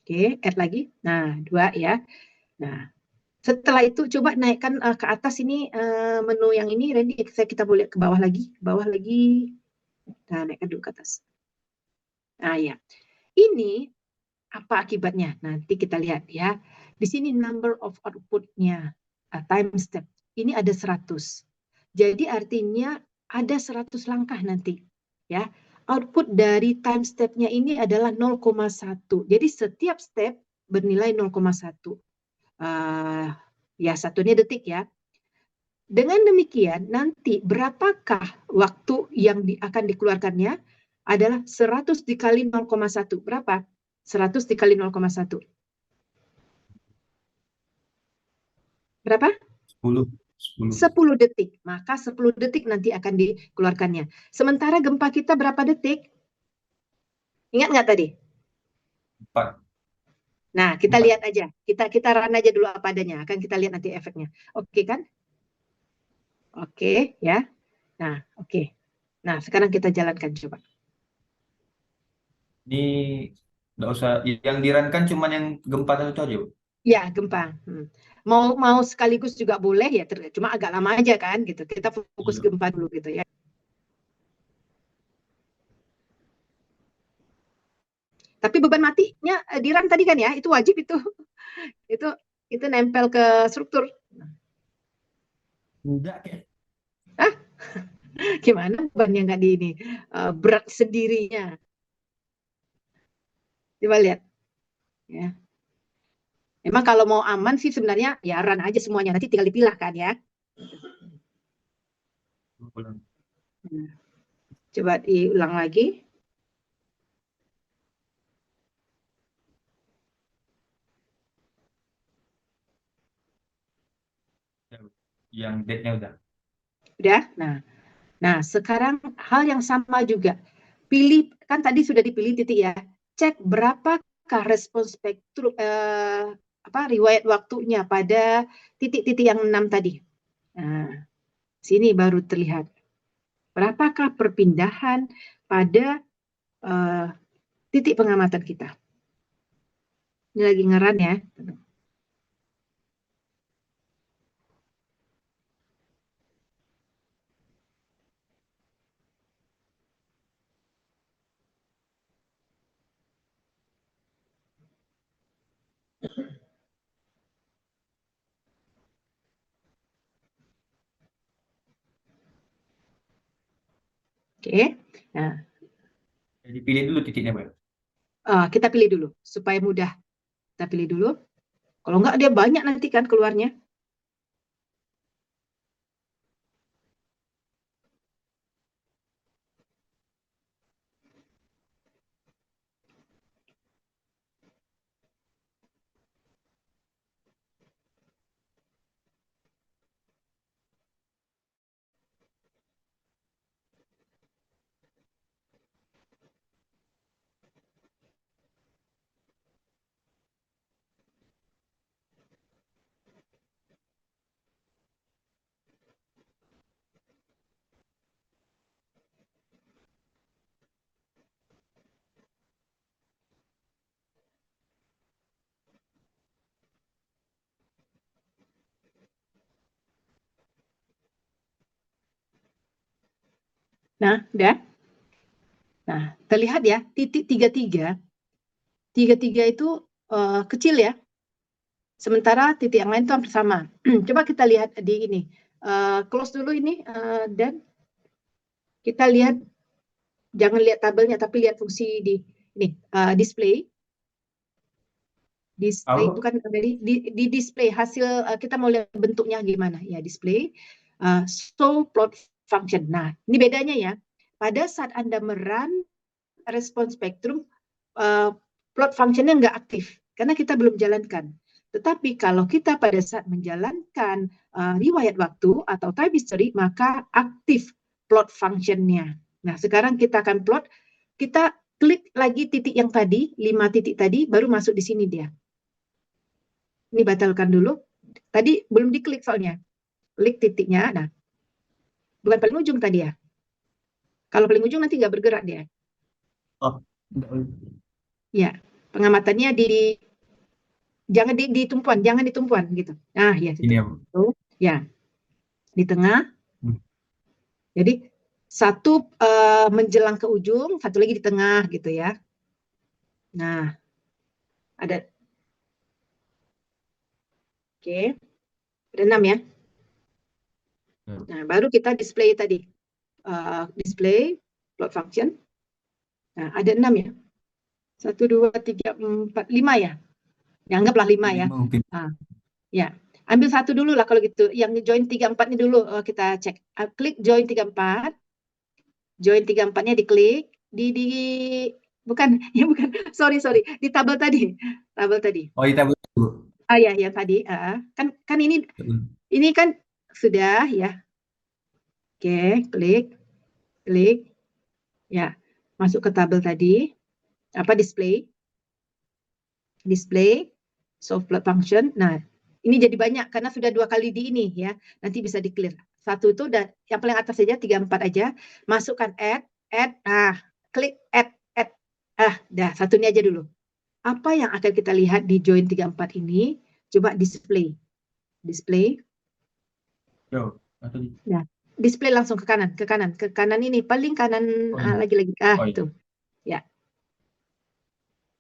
Oke, add lagi. Nah, dua ya. Nah, setelah itu coba naikkan ke atas ini menu yang ini, Randy. Kita boleh ke bawah lagi, ke bawah lagi. Nah, naikkan dulu ke atas. Nah, ya. Ini apa akibatnya? Nanti kita lihat ya. Di sini number of output-nya, time step. Ini ada 100. Jadi artinya ada 100 langkah nanti. Ya. Output dari time step-nya ini adalah 0,1. Jadi setiap step bernilai 0,1. Ya, satunya detik ya. Dengan demikian, nanti berapakah waktu yang akan dikeluarkannya adalah 100 dikali 0,1. Berapa? 100 dikali 0,1. Berapa? 10, 10. 10 detik. Maka 10 detik nanti akan dikeluarkannya. Sementara gempa kita berapa detik? Ingat nggak tadi? 4. Nah, kita 4. lihat aja. Kita run aja dulu apa adanya. Akan kita lihat nanti efeknya. Oke kan? Oke, ya. Nah, oke. Nah, sekarang kita jalankan coba. Ini nggak usah, yang dirankan cuma yang gempa itu aja, Bu. Ya, gempa. Mau sekaligus juga boleh ya, cuma agak lama aja kan gitu. Kita fokus Iya. gempa dulu gitu ya. Tapi beban matinya di RAM tadi kan ya, itu wajib itu. Itu itu nempel ke struktur. Enggak, kayak. Ah, gimana bebannya nggak di ini? Berat sendirinya. Coba lihat ya. Emang kalau mau aman sih sebenarnya ya run aja semuanya, nanti tinggal dipilah kan ya. Nah, coba diulang lagi. Yang deadnya udah. Udah. Nah, sekarang hal yang sama juga. Pilih, kan tadi sudah dipilih titik ya. Cek berapakah respon spektrum riwayat waktunya pada titik-titik yang 6 tadi. Nah, sini baru terlihat. Berapakah perpindahan pada eh, titik pengamatan kita. Ini lagi ngeran ya. Oke. Nah, Jadi pilih dulu titiknya, Bu. kita pilih dulu supaya mudah. Kita pilih dulu. Kalau enggak dia banyak nanti kan keluarnya. Nah, udah. Nah, terlihat ya, titik 33 itu kecil ya. Sementara titik yang lain itu hampir sama. Coba kita lihat di ini. Close dulu ini, dan kita lihat, jangan lihat tabelnya, tapi lihat fungsi di ini, display. Display Halo? bukan di display hasil, kita mau lihat bentuknya gimana ya, display show plot function. Nah, ini bedanya ya. Pada saat Anda merun respon spektrum, plot functionnya nggak aktif karena kita belum jalankan. Tetapi kalau kita pada saat menjalankan riwayat waktu atau time history, maka aktif plot functionnya. Nah, sekarang kita akan plot, kita klik lagi titik yang tadi, 5 titik tadi, baru masuk di sini dia. Ini batalkan dulu. Tadi belum diklik soalnya. Klik titiknya. Nah, bukan paling ujung tadi ya. Kalau paling ujung nanti nggak bergerak dia. Oh, Ya, pengamatannya jangan di tumpuan, jangan di tumpuan gitu. Nah, ya situ. ini ya, Bu. Tuh, ya, di tengah. Hmm. Jadi satu menjelang ke ujung, satu lagi di tengah gitu ya. Nah, ada, oke, ada 6 ya. Nah, baru kita display tadi. Display plot function. Nah, ada 6 ya. 1, 2, 3, 4, 5 ya. Ya, anggaplah 5 ya. Lima mungkin. Ya, ambil satu dulu lah kalau gitu. Yang join 3, 4 ini dulu kita cek. Klik join 3, 4. Join 3, 4-nya diklik. Bukan, ya bukan. Sorry. Di tabel tadi. Tabel tadi. Oh, iya, Bu. Ya, yang tadi. Kan ini kan sudah ya. Oke, klik. Ya, masuk ke tabel tadi. Display. Solve plot function. Nah, ini jadi banyak karena sudah 2 kali di ini ya. Nanti bisa di clear. Satu itu dan yang paling atas saja, 3, 4 aja. Masukkan add, klik add. Dah, satu ini aja dulu. Apa yang akan kita lihat di join 3, 4 ini? Coba display. Yo, atau di. Nah, display langsung ke kanan ini, paling kanan, Oh, ini. lagi. Oh, iya. Tuh. Ya.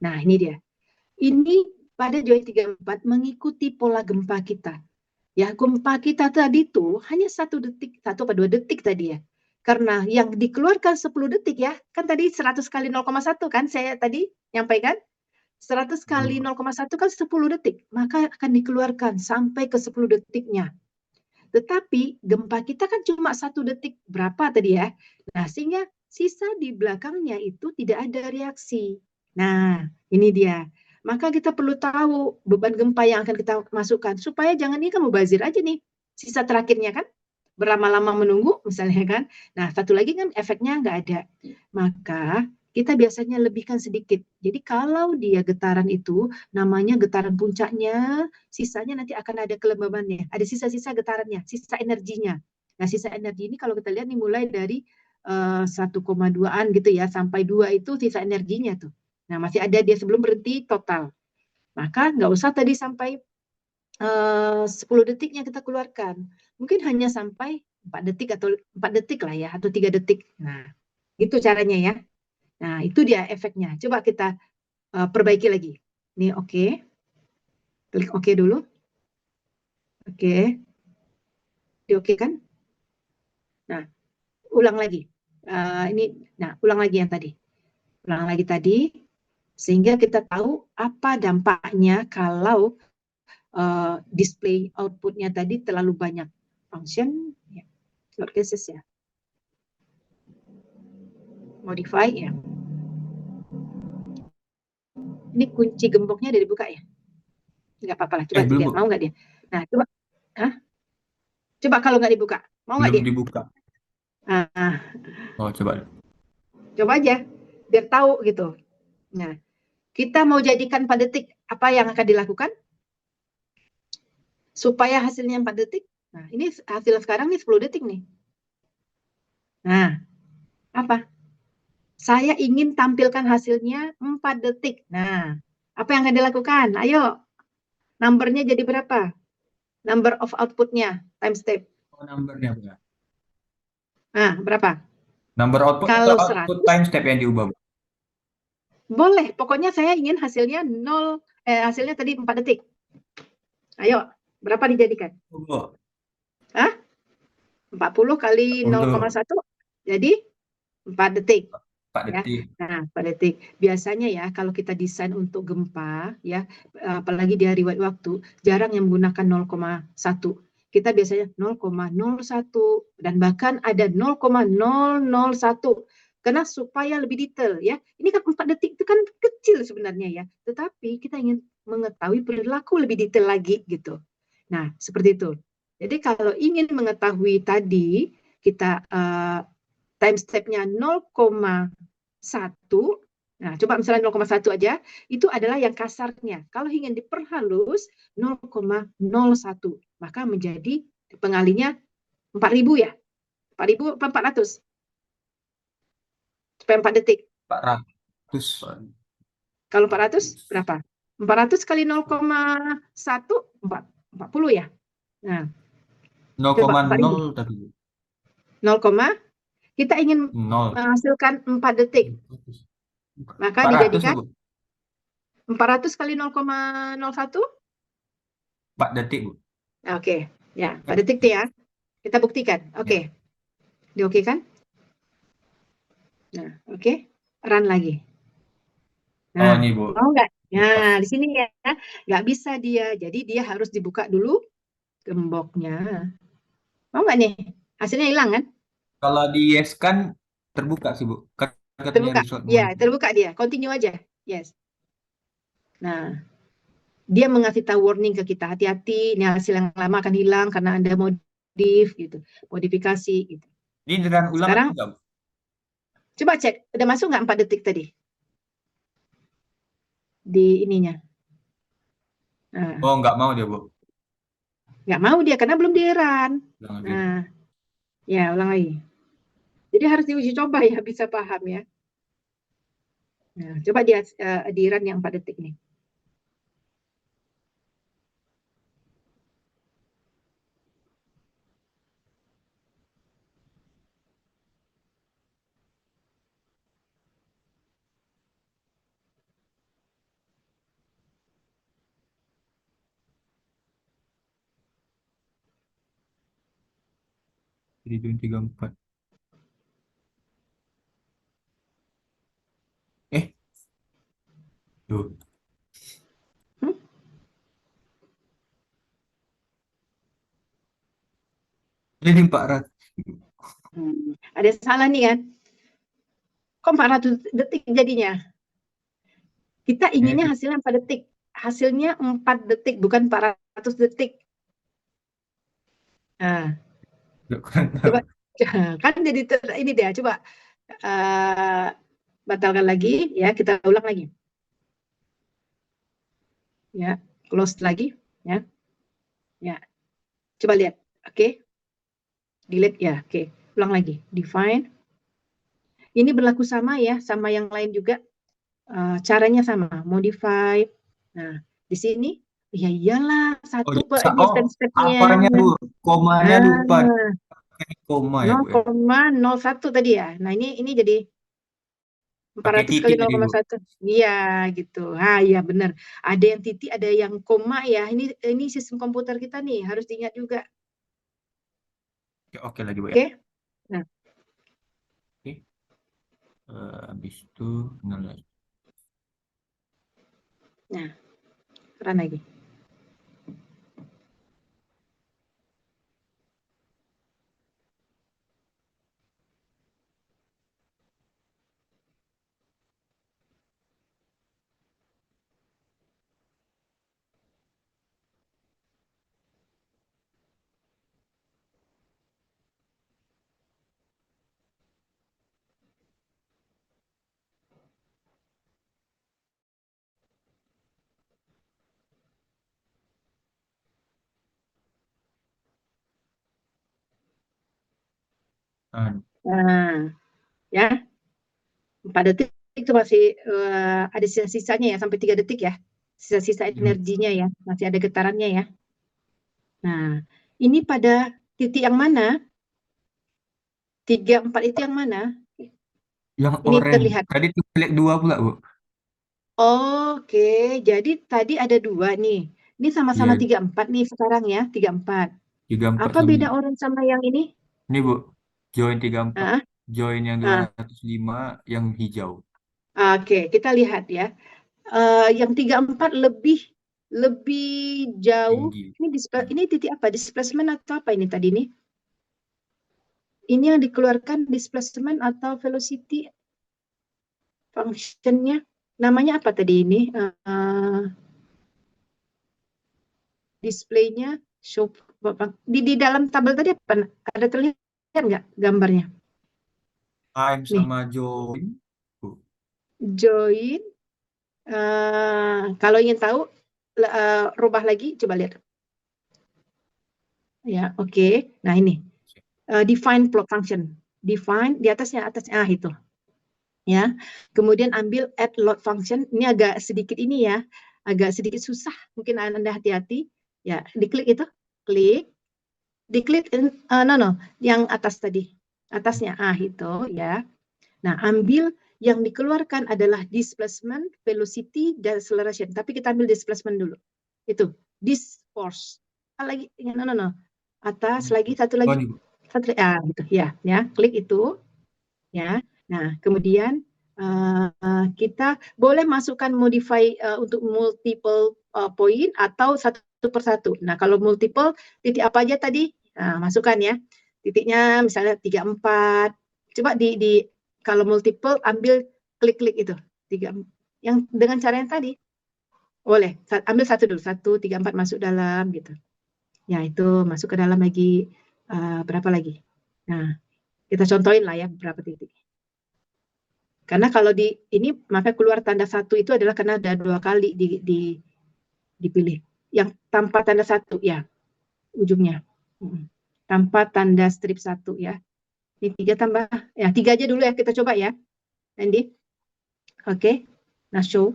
Nah, ini dia. Ini pada join 3, 4 mengikuti pola gempa kita. Ya, gempa kita tadi tuh hanya 1 detik, 1 atau 2 detik tadi ya. Karena yang dikeluarkan 10 detik ya, kan tadi 100 kali 0,1 kan saya tadi nyampaikan. 100 kali 0,1 kan 10 detik, maka akan dikeluarkan sampai ke 10 detiknya. Tetapi gempa kita kan cuma 1 detik berapa tadi ya. Nah, sehingga sisa di belakangnya itu tidak ada reaksi. Nah, ini dia. Maka kita perlu tahu beban gempa yang akan kita masukkan supaya jangan ini kan mubazir aja nih. Sisa terakhirnya kan berlama-lama menunggu misalnya kan. Nah, satu lagi kan efeknya nggak ada. Maka kita biasanya lebihkan sedikit. Jadi kalau dia getaran itu namanya getaran puncaknya, sisanya nanti akan ada kelembabannya. Ada sisa-sisa getarannya, sisa energinya. Nah, sisa energi ini kalau kita lihat nih mulai dari 1,2-an gitu ya, sampai 2 itu sisa energinya tuh. Nah, masih ada dia sebelum berhenti total. Maka nggak usah tadi sampai 10 detiknya kita keluarkan. Mungkin hanya sampai 4 detik atau 4 detik lah ya, atau 3 detik. Nah, itu caranya ya. Nah, itu dia efeknya. Coba kita perbaiki lagi. Ini oke. Klik oke dulu. Oke. Di oke kan? Nah, ulang lagi. Ulang lagi yang tadi. Ulang lagi tadi, sehingga kita tahu apa dampaknya kalau display outputnya tadi terlalu banyak. Function, ya. Load cases ya. Modify ya. Ini kunci gemboknya udah dibuka ya? Nggak apa-apa lah, coba Belum, lihat. Bu. Mau nggak dia? Nah, coba. Coba kalau nggak dibuka. Mau nggak Belum dia? dibuka. Oh, coba. Coba aja. Biar tahu gitu. Nah, kita mau jadikan 4 detik. Apa yang akan dilakukan? Supaya hasilnya 4 detik. Nah, ini hasil sekarang nih 10 detik nih. Nah, apa? Saya ingin tampilkan hasilnya 4 detik. Nah, apa yang akan dilakukan? Ayo, numbernya jadi berapa? Number of outputnya, time step. Oh, numbernya, Bu. Nah, berapa? Number output atau Kalau output 100 time step yang diubah, Bu? boleh, pokoknya saya ingin hasilnya 0, hasilnya tadi 4 detik. Ayo, berapa dijadikan? Bu, Hah? 40 kali 40, 0,1 jadi 4 detik. 4 Ya. detik. Nah, 4 detik. Biasanya ya kalau kita desain untuk gempa ya, apalagi di riwayat waktu, jarang yang menggunakan 0,1. Kita biasanya 0,01 dan bahkan ada 0,001. Karena supaya lebih detail ya. Ini kan 4 detik itu kan kecil sebenarnya ya. Tetapi kita ingin mengetahui perilaku lebih detail lagi gitu. Nah, seperti itu. Jadi kalau ingin mengetahui tadi kita time step-nya 0,1. Nah, coba misalnya 0,1 aja, itu adalah yang kasarnya. Kalau ingin diperhalus 0,01, maka menjadi pengalinya 4.000 ya. 4.000 apa 400? Supaya 4 detik. 400. Kalau 400 berapa? 400 kali 0,1 40 ya. Nah, coba 4.000. 0,0 tadi, Bu. 0, kita ingin 0. menghasilkan 4 detik. Maka 400 lah, dijadikan Bu. 400 kali 0,01. 4 detik, Bu. Oke, ya, 4 detik tuh ya. Kita buktikan. Ya. Oke, oke kan? Nah, oke. Run lagi. Oh, Nah, ini, Bu. mau nggak? Lepas. Nah, di sini ya, nggak bisa dia. Jadi dia harus dibuka dulu gemboknya. Mau nggak nih? Hasilnya hilang kan? Kalau di yes kan terbuka sih, Bu. Kan katanya Terbuka. result Ya, muncul. terbuka dia. Continue aja. Yes. Nah, dia mengasih tahu warning ke kita. Hati-hati, ini hasil yang lama akan hilang karena Anda modif gitu. Modifikasi gitu. Ini run ulang atau Sekarang enggak, Bu? coba cek, udah masuk nggak 4 detik tadi di ininya? Nah, Oh, nggak mau dia, Bu. nggak mau dia karena belum di-run. Ulang lagi. Nah, ya ulang lagi. Jadi harus diuji coba ya, bisa paham ya. Nah, coba dia di-run yang 4 detik nih. Jadi Jun 34. Eh, tuh. Hmm? Jadi 400. Ada yang salah nih kan? Kok 400 detik jadinya? Kita Ya, inginnya itu. hasilnya 4 detik. Hasilnya 4 detik, bukan 400 detik. Nah, Nggak kurang tahu. coba kan jadi ini dia. Coba uh, batalkan lagi ya, kita ulang lagi. Ya, close lagi ya. Ya, coba lihat. Oke, delete ya. Oke, ulang lagi. Define. Ini berlaku sama ya, sama yang lain juga. Caranya sama, modify. Nah, di sini, ya iyalah, Oh, satu ini oh, step-stepnya. apanya, Bu? Komanya lupa. Ah, Ini koma ya, Bu ya. 0,01 tadi ya. Nah, ini jadi Pakai 400 kali titik tadi, Bu. 0,1. Iya, gitu. Ah, iya benar. Ada yang titik, ada yang koma ya. Ini sistem komputer kita nih, harus diingat juga. Oke, oke lagi, Bu ya. Oke? Nah, Oke. Habis itu 16. nah, run lagi. Nah, Nah, ya, 4 detik itu masih ada sisa-sisanya ya, sampai 3 detik ya. Sisa-sisa hmm. energinya ya, masih ada getarannya ya. Nah, ini pada titik yang mana? 3, 4 itu yang mana? Yang Ini orange. terlihat. Tadi tuh klik 2 pula, Bu. Oke, jadi tadi ada dua nih. Ini sama-sama Iya, 34 nih sekarang ya, 34. 34 Apa sama. beda orange sama yang ini? Ini, Bu. Join 34. Ah, Join yang ah, 205 yang hijau. oke, kita lihat ya. Yang 34 lebih lebih jauh. Tinggi. Hmm. Ini titik apa? Displacement atau apa ini tadi nih? Ini yang dikeluarkan displacement atau velocity functionnya. Namanya apa tadi ini? Displaynya show di dalam tabel tadi apa? Ada terlihat nggak gambarnya? Time Nih, sama join. Bu. join. Kalau ingin tahu, rubah lagi, coba lihat. Ya, oke. Nah ini define plot function. Define di atasnya itu. Ya. Kemudian ambil add load function. Ini agak sedikit ini ya, agak sedikit susah. Mungkin Anda hati-hati. Ya, diklik itu, klik, diklik. No, yang atas tadi, atasnya itu ya. Nah, ambil yang dikeluarkan adalah displacement, velocity, dan acceleration. Tapi kita ambil displacement dulu. Itu, force. Lagi, no. Atas lagi, satu Oh, lagi. ini, Bu. Gitu ya. Klik itu, ya. Nah, kemudian kita boleh masukkan modify untuk multiple point atau satu persatu. Nah, kalau multiple, titik apa aja tadi? Nah, masukkan ya. Titiknya misalnya 34. Coba kalau multiple ambil klik-klik itu. Tiga, yang dengan cara yang tadi. Boleh, ambil satu dulu. 1, 3, 4 masuk dalam gitu. Ya, itu masuk ke dalam lagi. Berapa lagi? Nah, kita contohin lah ya berapa titik. Karena kalau ini maka keluar tanda satu itu adalah karena ada 2 kali dipilih. Yang tanpa tanda satu ya, ujungnya. Tanpa tanda strip satu ya. Ini 3 tambah, ya 3 aja dulu ya, kita coba ya. Andy. Oke. Nah, show.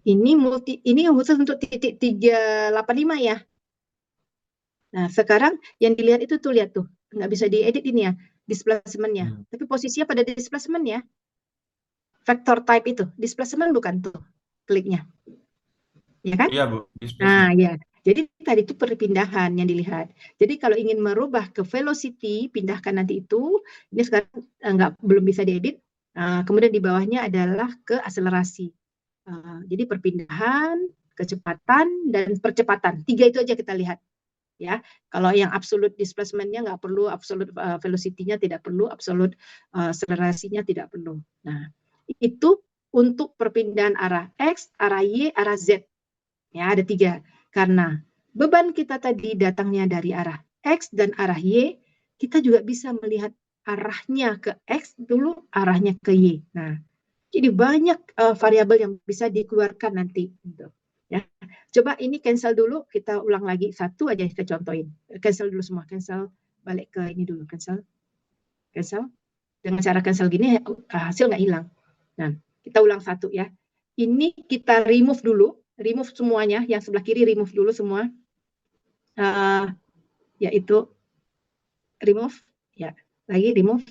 Ini khusus untuk titik 385 ya. Nah, sekarang yang dilihat itu tuh, lihat tuh. Nggak bisa diedit ini ya, displacement-nya. Hmm. Tapi posisinya pada displacement ya. Vector type itu, displacement bukan tuh kliknya. Ya kan? Iya, Bu. Nah, Displacement. ya. Jadi tadi itu perpindahan yang dilihat. Jadi kalau ingin merubah ke velocity, pindahkan nanti itu. Ini sekarang belum bisa diedit. Kemudian di bawahnya adalah ke akselerasi. Jadi perpindahan, kecepatan, dan percepatan. 3 itu aja kita lihat. Ya, kalau yang absolute displacement-nya nggak perlu, absolute velocity-nya tidak perlu, absolute akselerasinya tidak perlu. Nah, itu untuk perpindahan arah X, arah Y, arah Z. Ya, ada 3. Karena beban kita tadi datangnya dari arah X dan arah Y, kita juga bisa melihat arahnya ke X dulu, arahnya ke Y. Nah, jadi banyak variabel yang bisa dikeluarkan nanti. Gitu. Ya. Coba ini cancel dulu, kita ulang lagi. Satu aja kita contohin. Cancel dulu semua, cancel. Balik ke ini dulu, cancel. Cancel. Dengan cara cancel gini, hasil nggak hilang. Nah, kita ulang satu ya. Ini kita remove dulu, remove semuanya, yang sebelah kiri remove dulu semua, yaitu remove, ya, lagi remove,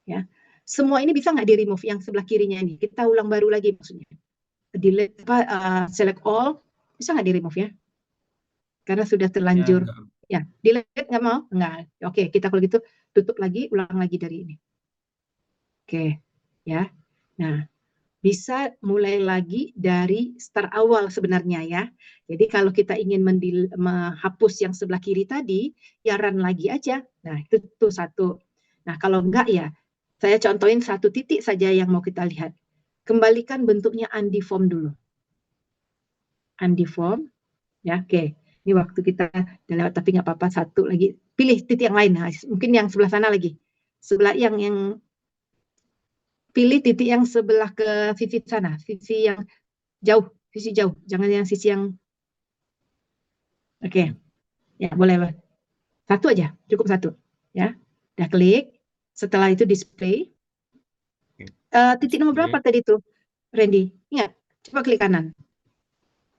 ya. Semua ini bisa nggak di remove yang sebelah kirinya ini? Kita ulang baru lagi maksudnya. Delete select all, bisa nggak di remove ya? Karena sudah Ya, terlanjur. enggak. Ya, delete nggak mau? Nggak. Oke, kita kalau gitu tutup lagi, ulang lagi dari ini. Oke, ya. Nah, bisa mulai lagi dari start awal sebenarnya ya. Jadi kalau kita ingin menghapus yang sebelah kiri tadi, ya run lagi aja. Nah, itu tuh satu. Nah, kalau enggak ya, saya contohin satu titik saja yang mau kita lihat. Kembalikan bentuknya undeformed dulu. Undeformed, ya oke. Ini waktu kita udah lewat tapi nggak apa-apa, satu lagi. Pilih titik yang lain. Nah, mungkin yang sebelah sana lagi. Sebelah yang pilih titik yang sebelah ke sisi sana, sisi yang jauh, jangan yang sisi yang oke. Ya, boleh. Satu aja, cukup satu. Ya. Udah klik. Setelah itu display. Titik nomor berapa Display tadi tuh, Randy? Ingat, coba klik kanan.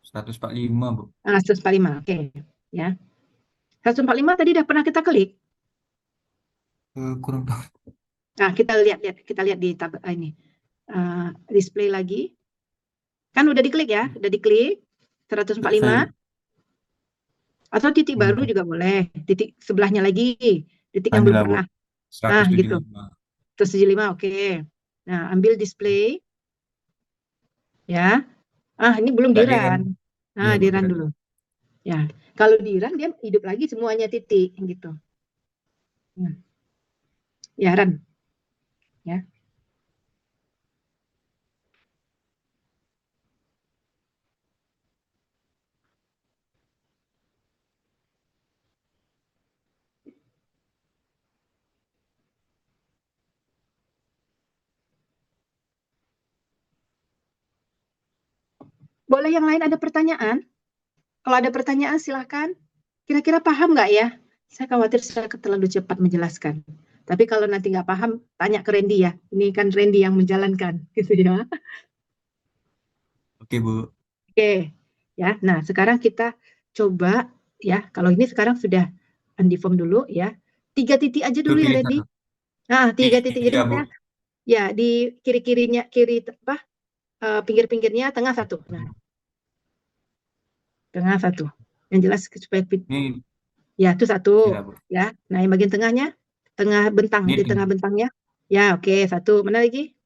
145, Bu. 145. Oke. Ya. 145 tadi udah pernah kita klik. Kurang tahu. Nah, kita lihat di tab ini. Display lagi. Kan udah diklik ya, udah diklik 145 atau titik baru juga boleh. Titik sebelahnya lagi, titik yang belum Inilah, Bu. pernah. Nah, gitu. 175. 175, oke. Nah, ambil display. Ya. Ini belum Nggak di di-run. run. Iya, Nah, Bu, di run di-run. dulu. Ya. Kalau di run dia hidup lagi semuanya titik gitu. Ya, run. Ya. Boleh yang lain ada pertanyaan? Kalau ada pertanyaan silahkan. Kira-kira paham nggak ya? Saya khawatir saya terlalu cepat menjelaskan. Tapi kalau nanti nggak paham, tanya ke Randy ya. Ini kan Randy yang menjalankan, gitu ya. Oke, Bu. Oke, ya. Nah, sekarang kita coba ya. Kalau ini sekarang sudah undeform dulu ya. 3 titik aja Lu dulu ya, pilih Randy. satu. Nah, 3 titik. Jadi Tiga, Bu. misalnya ya di kiri-kirinya, pinggir-pinggirnya, tengah satu. Nah, tengah satu. Yang jelas supaya Ini, ya itu satu ya, Bu. ya. Nah, yang bagian tengahnya, tengah bentang, Ini, di tengah bentangnya. Ya, oke, satu. Mana lagi?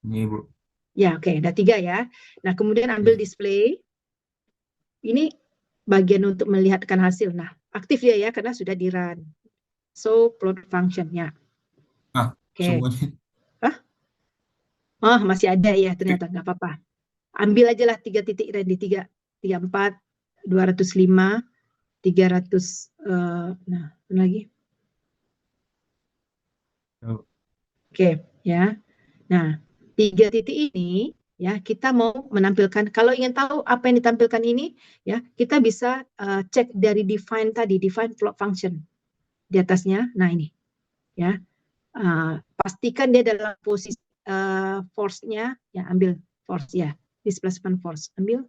ini, Bu. Ya, oke, ada 3 ya. Nah, kemudian ambil Iya. display. Ini bagian untuk melihatkan hasil. Nah, aktif ya karena sudah di run. So, plot function-nya. Oke. Semuanya. Oh, masih ada ya ternyata, nggak apa-apa. Ambil aja lah 3 titik Randy, 3, 34, 205, 300, nah, apa lagi? Tuh. Oke, ya. Nah, 3 titik ini ya kita mau menampilkan. Kalau ingin tahu apa yang ditampilkan ini, ya kita bisa cek dari define tadi, define plot function di atasnya. Nah ini, ya pastikan dia dalam posisi force-nya, ya ambil force ya, displacement force, ambil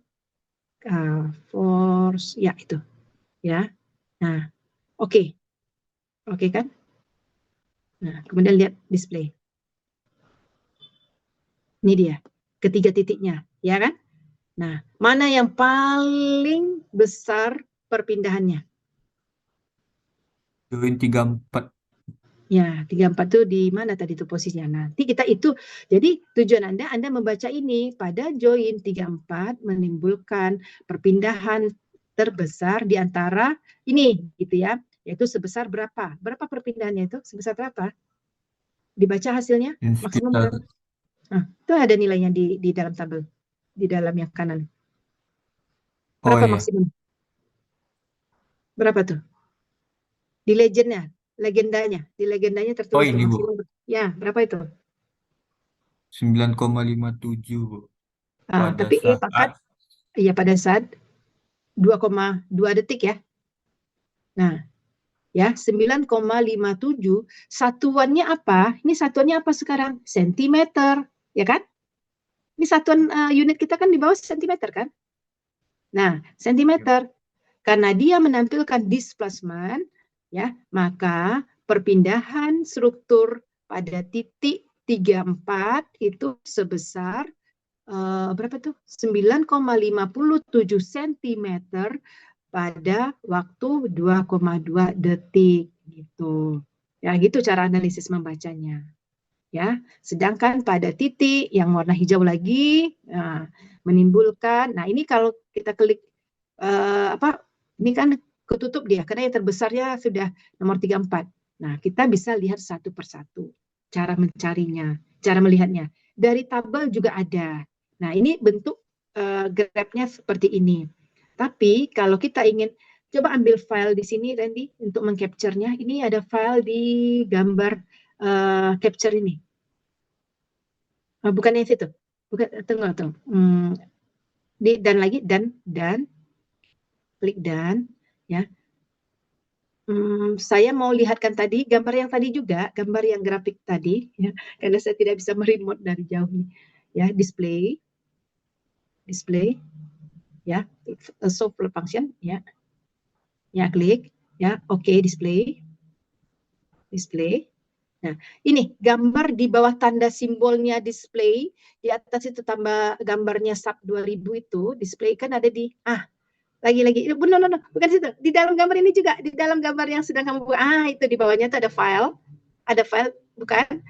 force, ya itu, ya. Nah, oke, oke kan? Nah, kemudian lihat display. Ini dia, ketiga titiknya, ya kan? Nah, mana yang paling besar perpindahannya? Join 34. Ya, 34 itu di mana tadi itu posisinya? Nanti kita itu, jadi tujuan Anda membaca ini pada join 34 menimbulkan perpindahan terbesar di antara ini, gitu ya, yaitu sebesar berapa? Berapa perpindahannya itu? Sebesar berapa? Dibaca hasilnya, Yang maksimum sekitar. berapa? Nah, itu ada nilainya di dalam tabel, di dalam yang kanan. Oh Berapa iya. maksimum? Berapa tuh? Di legendanya Oh tertulis tuh ini, Bu. maksimum. Ya, berapa itu? 9,57, Bu. Pada Tapi saat. pakat ya pada saat 2,2 detik ya. Nah, ya 9,57 satuannya apa? Ini satuannya apa sekarang? Sentimeter, ya kan? Ini satuan unit kita kan di bawah sentimeter kan? Nah, sentimeter. Karena dia menampilkan displacement, ya, maka perpindahan struktur pada titik 34 itu sebesar berapa tuh? 9,57 cm pada waktu 2,2 detik gitu. Ya, gitu cara analisis membacanya. Ya, sedangkan pada titik yang warna hijau lagi menimbulkan. Nah, ini kalau kita klik ini kan ketutup dia karena yang terbesarnya sudah nomor 34. Nah, kita bisa lihat satu persatu cara mencarinya, cara melihatnya. Dari tabel juga ada. Nah, ini bentuk grafnya seperti ini. Tapi kalau kita ingin coba ambil file di sini Randy untuk mengcapture-nya. Ini ada file di gambar capture ini. Bukan yang situ. Bukan, tunggu. Dan lagi dan klik dan ya. Saya mau lihatkan tadi gambar yang tadi juga, gambar yang grafik tadi, ya, karena saya tidak bisa meremote dari jauh nih. Ya, display, ya, solve function, ya, klik. Ya, oke, display. Nah, ini gambar di bawah tanda simbolnya display, di atas itu tambah gambarnya sub 2000 itu, display kan ada di, lagi-lagi, no, bukan situ, di dalam gambar ini juga, di dalam gambar yang sedang kamu buka, itu di bawahnya itu ada file, bukan,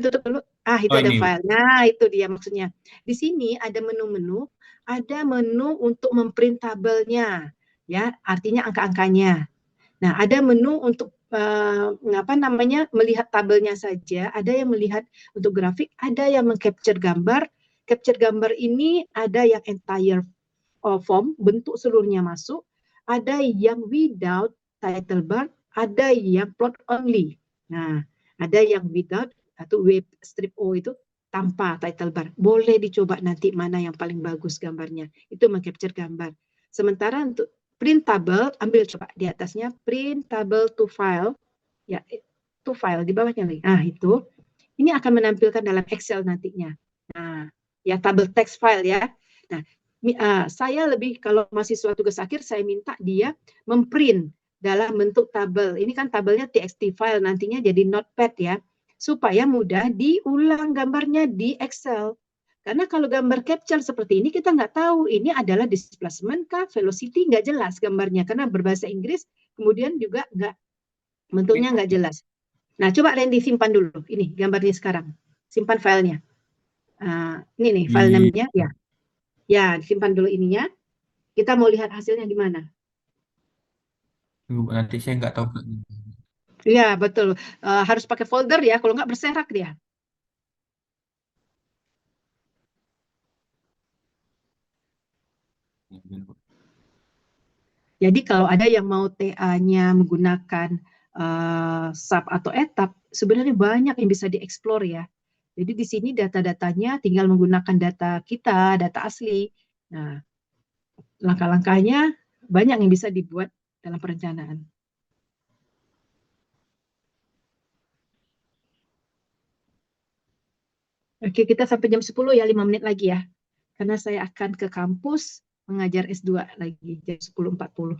tutup dulu, itu Oh ada ini, Bu. file, nah itu dia maksudnya. Di sini ada menu-menu, ada menu untuk memprint tabelnya, ya, artinya angka-angkanya. Nah, ada menu untuk melihat tabelnya saja, ada yang melihat untuk grafik, ada yang mengcapture gambar. Capture gambar ini ada yang entire form, bentuk seluruhnya masuk, ada yang without title bar, ada yang plot only. Nah, ada yang without atau web strip O itu tanpa title bar. Boleh dicoba nanti mana yang paling bagus gambarnya. Itu mengcapture gambar. Sementara untuk printable, ambil coba di atasnya printable to file, ya to file di bawahnya nih. Itu ini akan menampilkan dalam Excel nantinya. Nah, ya tabel text file ya. Nah, saya lebih kalau mahasiswa tugas akhir saya minta dia memprint dalam bentuk tabel. Ini kan tabelnya TXT file, nantinya jadi notepad ya, supaya mudah diulang gambarnya di Excel. Karena kalau gambar capture seperti ini kita nggak tahu ini adalah displacement kah, velocity, nggak jelas gambarnya karena berbahasa Inggris, kemudian juga bentuknya nggak jelas. Nah, coba Randy simpan dulu ini gambarnya sekarang, simpan filenya. Ini nih file Di, namanya ya, simpan dulu ininya. Kita mau lihat hasilnya gimana. nanti saya nggak tahu. Iya betul, harus pakai folder ya, kalau nggak berserak dia. Jadi kalau ada yang mau TA-nya menggunakan sub atau etap, sebenarnya banyak yang bisa dieksplor ya. Jadi di sini data-datanya tinggal menggunakan data kita, data asli. Nah, langkah-langkahnya banyak yang bisa dibuat dalam perencanaan. Oke, kita sampai jam 10 ya, 5 menit lagi ya. Karena saya akan ke kampus mengajar S2 lagi jam 10.40.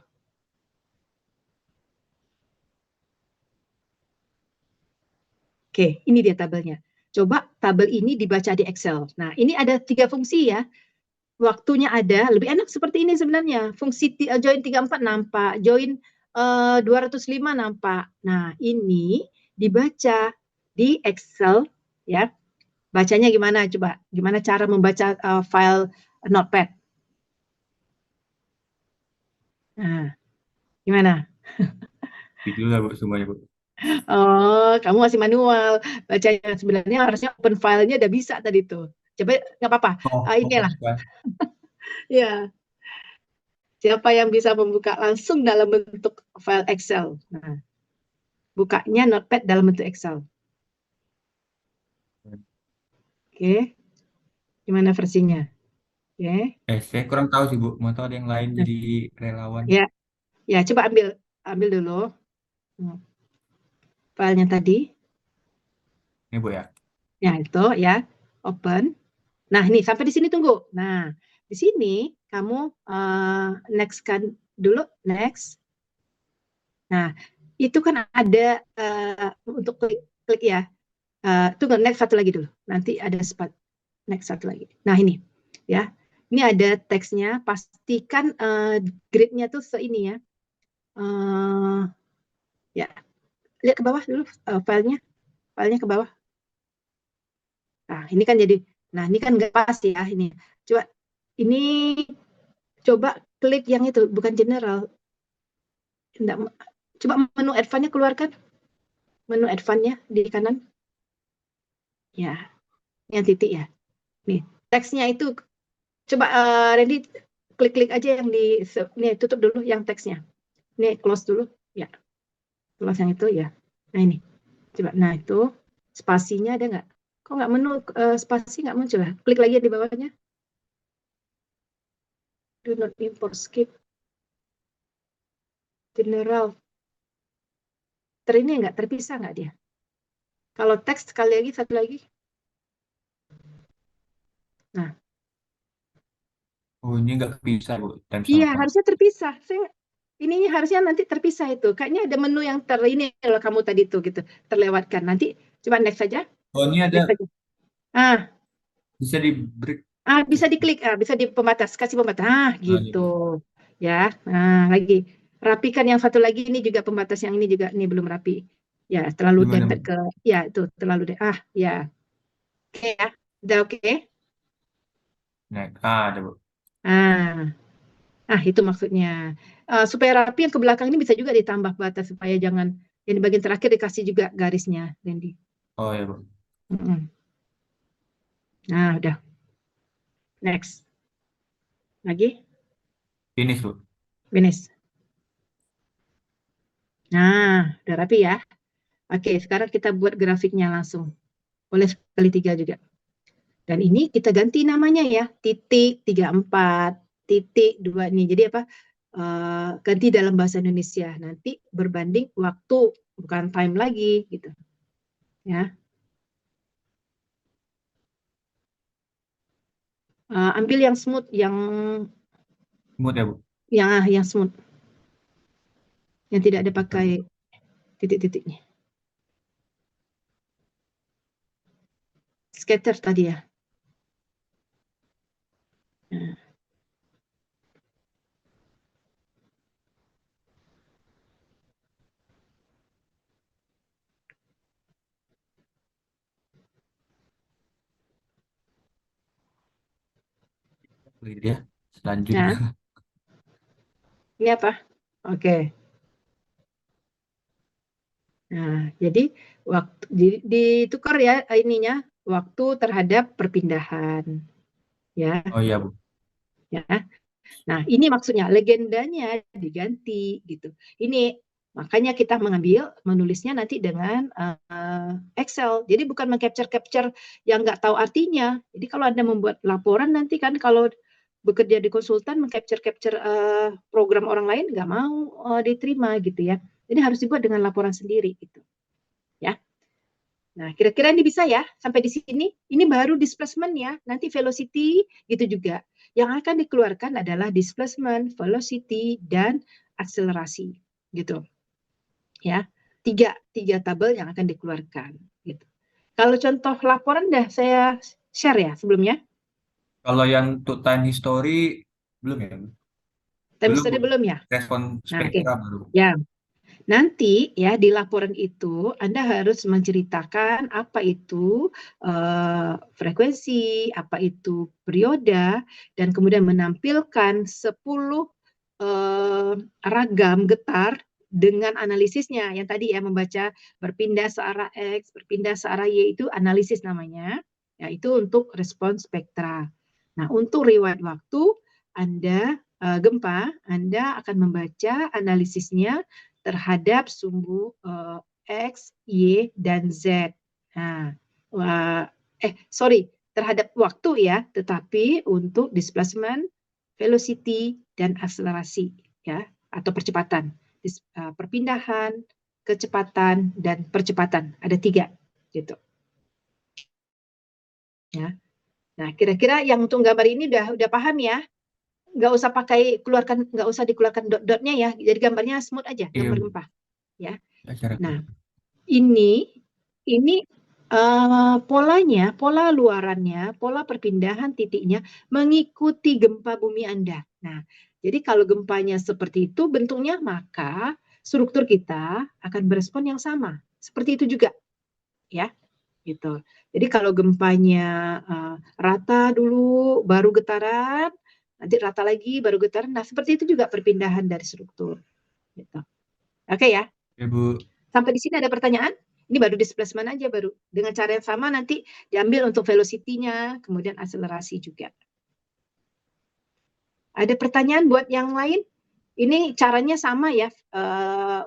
Oke, ini dia tabelnya. Coba tabel ini dibaca di Excel. Nah, ini ada 3 fungsi ya. Waktunya ada, lebih enak seperti ini sebenarnya. Fungsi join 34 nampak, join 205 nampak. Nah, ini dibaca di Excel ya. Bacanya gimana coba? Gimana cara membaca file Notepad? Nah, gimana? Video lah, Bu, semuanya, Bu. Oh, kamu masih manual. Bacanya sebenarnya harusnya open file-nya udah bisa tadi tuh. Coba nggak apa-apa. Oh, Inilah. bukan. Ya, siapa yang bisa membuka langsung dalam bentuk file Excel? Nah, bukanya Notepad dalam bentuk Excel. Oke, gimana versinya? Oke. Saya kurang tahu sih, Bu. Mau tahu ada yang lain Nah, jadi relawan. ya, ya coba ambil dulu filenya tadi. Ini, Bu, ya. Ya, itu ya. Open. Nah, ini sampai di sini tunggu. Nah, di sini kamu next kan dulu, next. Nah, itu kan ada untuk klik ya. Tunggu, next satu lagi dulu. Nanti ada spot. Next satu lagi. Nah, ini ya. Ini ada teksnya. Pastikan grid-nya tuh ini ya. Ya, lihat ke bawah dulu filenya. Filenya ke bawah. Nah, ini kan jadi, nah ini kan nggak pas ya ini. Coba ini coba klik yang itu, bukan general. Nggak, coba menu advance-nya keluarkan. Menu advance-nya di kanan. Ya, yang titik ya. Nih, teksnya itu coba Randy klik-klik aja yang di nih tutup dulu yang teksnya. Nih close dulu. Ya, close yang itu ya. Nah ini. Coba nah itu spasinya ada nggak? Kok nggak menu spasi nggak muncul ya? Klik lagi di bawahnya. Do not import skip general. Ini nggak terpisah nggak dia? Kalau teks sekali lagi satu lagi. Nah, Oh, ini nggak bisa, Bu. Time iya sama. harusnya terpisah. Saya ininya harusnya nanti terpisah itu. Kayaknya ada menu yang ini kalau kamu tadi tuh gitu terlewatkan. Nanti coba next saja, Oh, ini ada next saja. Ah, bisa di break. bisa diklik, bisa di pembatas, kasih pembatas. Nah, iya, Gitu. Bu. Ya. Nah, lagi rapikan yang satu lagi ini juga pembatas yang ini juga ini belum rapi. Ya, terlalu Gimana, dempet Bu? ke ya itu terlalu ya. Oke ya. Udah oke. Nah, ada, Bu. Ah, itu maksudnya. Supaya rapi yang ke belakang ini bisa juga ditambah batas supaya jangan yang di bagian terakhir dikasih juga garisnya, Randy. Oh ya, Bu. Mm-mm. Nah, udah. Next. Lagi. Finish, Bu. Finish. Nah, udah rapi ya. Oke, sekarang kita buat grafiknya langsung. Boleh sekali tiga juga. Dan ini kita ganti namanya ya. Titik 34, titik 2 ini. Jadi apa? Ganti dalam bahasa Indonesia. Nanti berbanding waktu, bukan time lagi gitu. Ya. Ambil yang smooth, Mood ya, Bu. yang smooth, yang tidak ada Bentar, pakai Bu. titik-titiknya. Scatter tadi ya. Nah, Ini dia. Selanjutnya. nah, ini apa? Oke. Nah, jadi waktu ditukar ya ininya waktu terhadap perpindahan ya. Oh iya, Bu. Ya. Nah, ini maksudnya legendanya diganti gitu. Ini makanya kita menulisnya nanti dengan Excel. Jadi bukan meng-capture yang nggak tahu artinya. Jadi kalau Anda membuat laporan nanti kan kalau bekerja di konsultan meng-capture program orang lain nggak mau diterima gitu ya. Jadi harus dibuat dengan laporan sendiri gitu. Ya. Nah, kira-kira ini bisa ya sampai di sini. Ini baru displacement ya. Nanti velocity gitu juga. Yang akan dikeluarkan adalah displacement, velocity, dan akselerasi gitu. Ya, tiga tabel yang akan dikeluarkan. Gitu. Kalau contoh laporan dah saya share ya sebelumnya. Kalau yang untuk time history belum ya, Bu? Time Belum, Bu. study belum ya? Respon Nah, oke. spektra baru. Ya, nanti ya di laporan itu Anda harus menceritakan apa itu frekuensi, apa itu perioda, dan kemudian menampilkan 10 ragam getar dengan analisisnya. Yang tadi ya membaca berpindah searah X, berpindah searah Y itu analisis namanya. Ya, itu untuk respon spektra. Nah, untuk riwayat waktu Anda gempa, Anda akan membaca analisisnya terhadap sumbu X, Y, dan Z. Nah, sorry, terhadap waktu ya, tetapi untuk displacement, velocity, dan akselerasi ya, atau percepatan. Perpindahan, kecepatan, dan percepatan. Ada 3 gitu. Ya. Nah, kira-kira yang untuk gambar ini udah paham ya? Nggak usah dikeluarkan dot-dotnya ya. Jadi gambarnya smooth aja, Iya, gambar Bu. gempa. Ya. Acara Nah, ini polanya, pola luarannya, pola perpindahan titiknya mengikuti gempa bumi Anda. Nah, jadi kalau gempanya seperti itu bentuknya, maka struktur kita akan berespon yang sama. Seperti itu juga, ya, gitu. Jadi kalau gempanya rata dulu, baru getaran, nanti rata lagi, baru getaran. Nah, seperti itu juga perpindahan dari struktur. Gitu. Oke ya. Ya, Bu. Sampai di sini ada pertanyaan? Ini baru displacement aja baru. Dengan cara yang sama nanti diambil untuk velocity-nya, kemudian akselerasi juga. Ada pertanyaan buat yang lain? Ini caranya sama ya.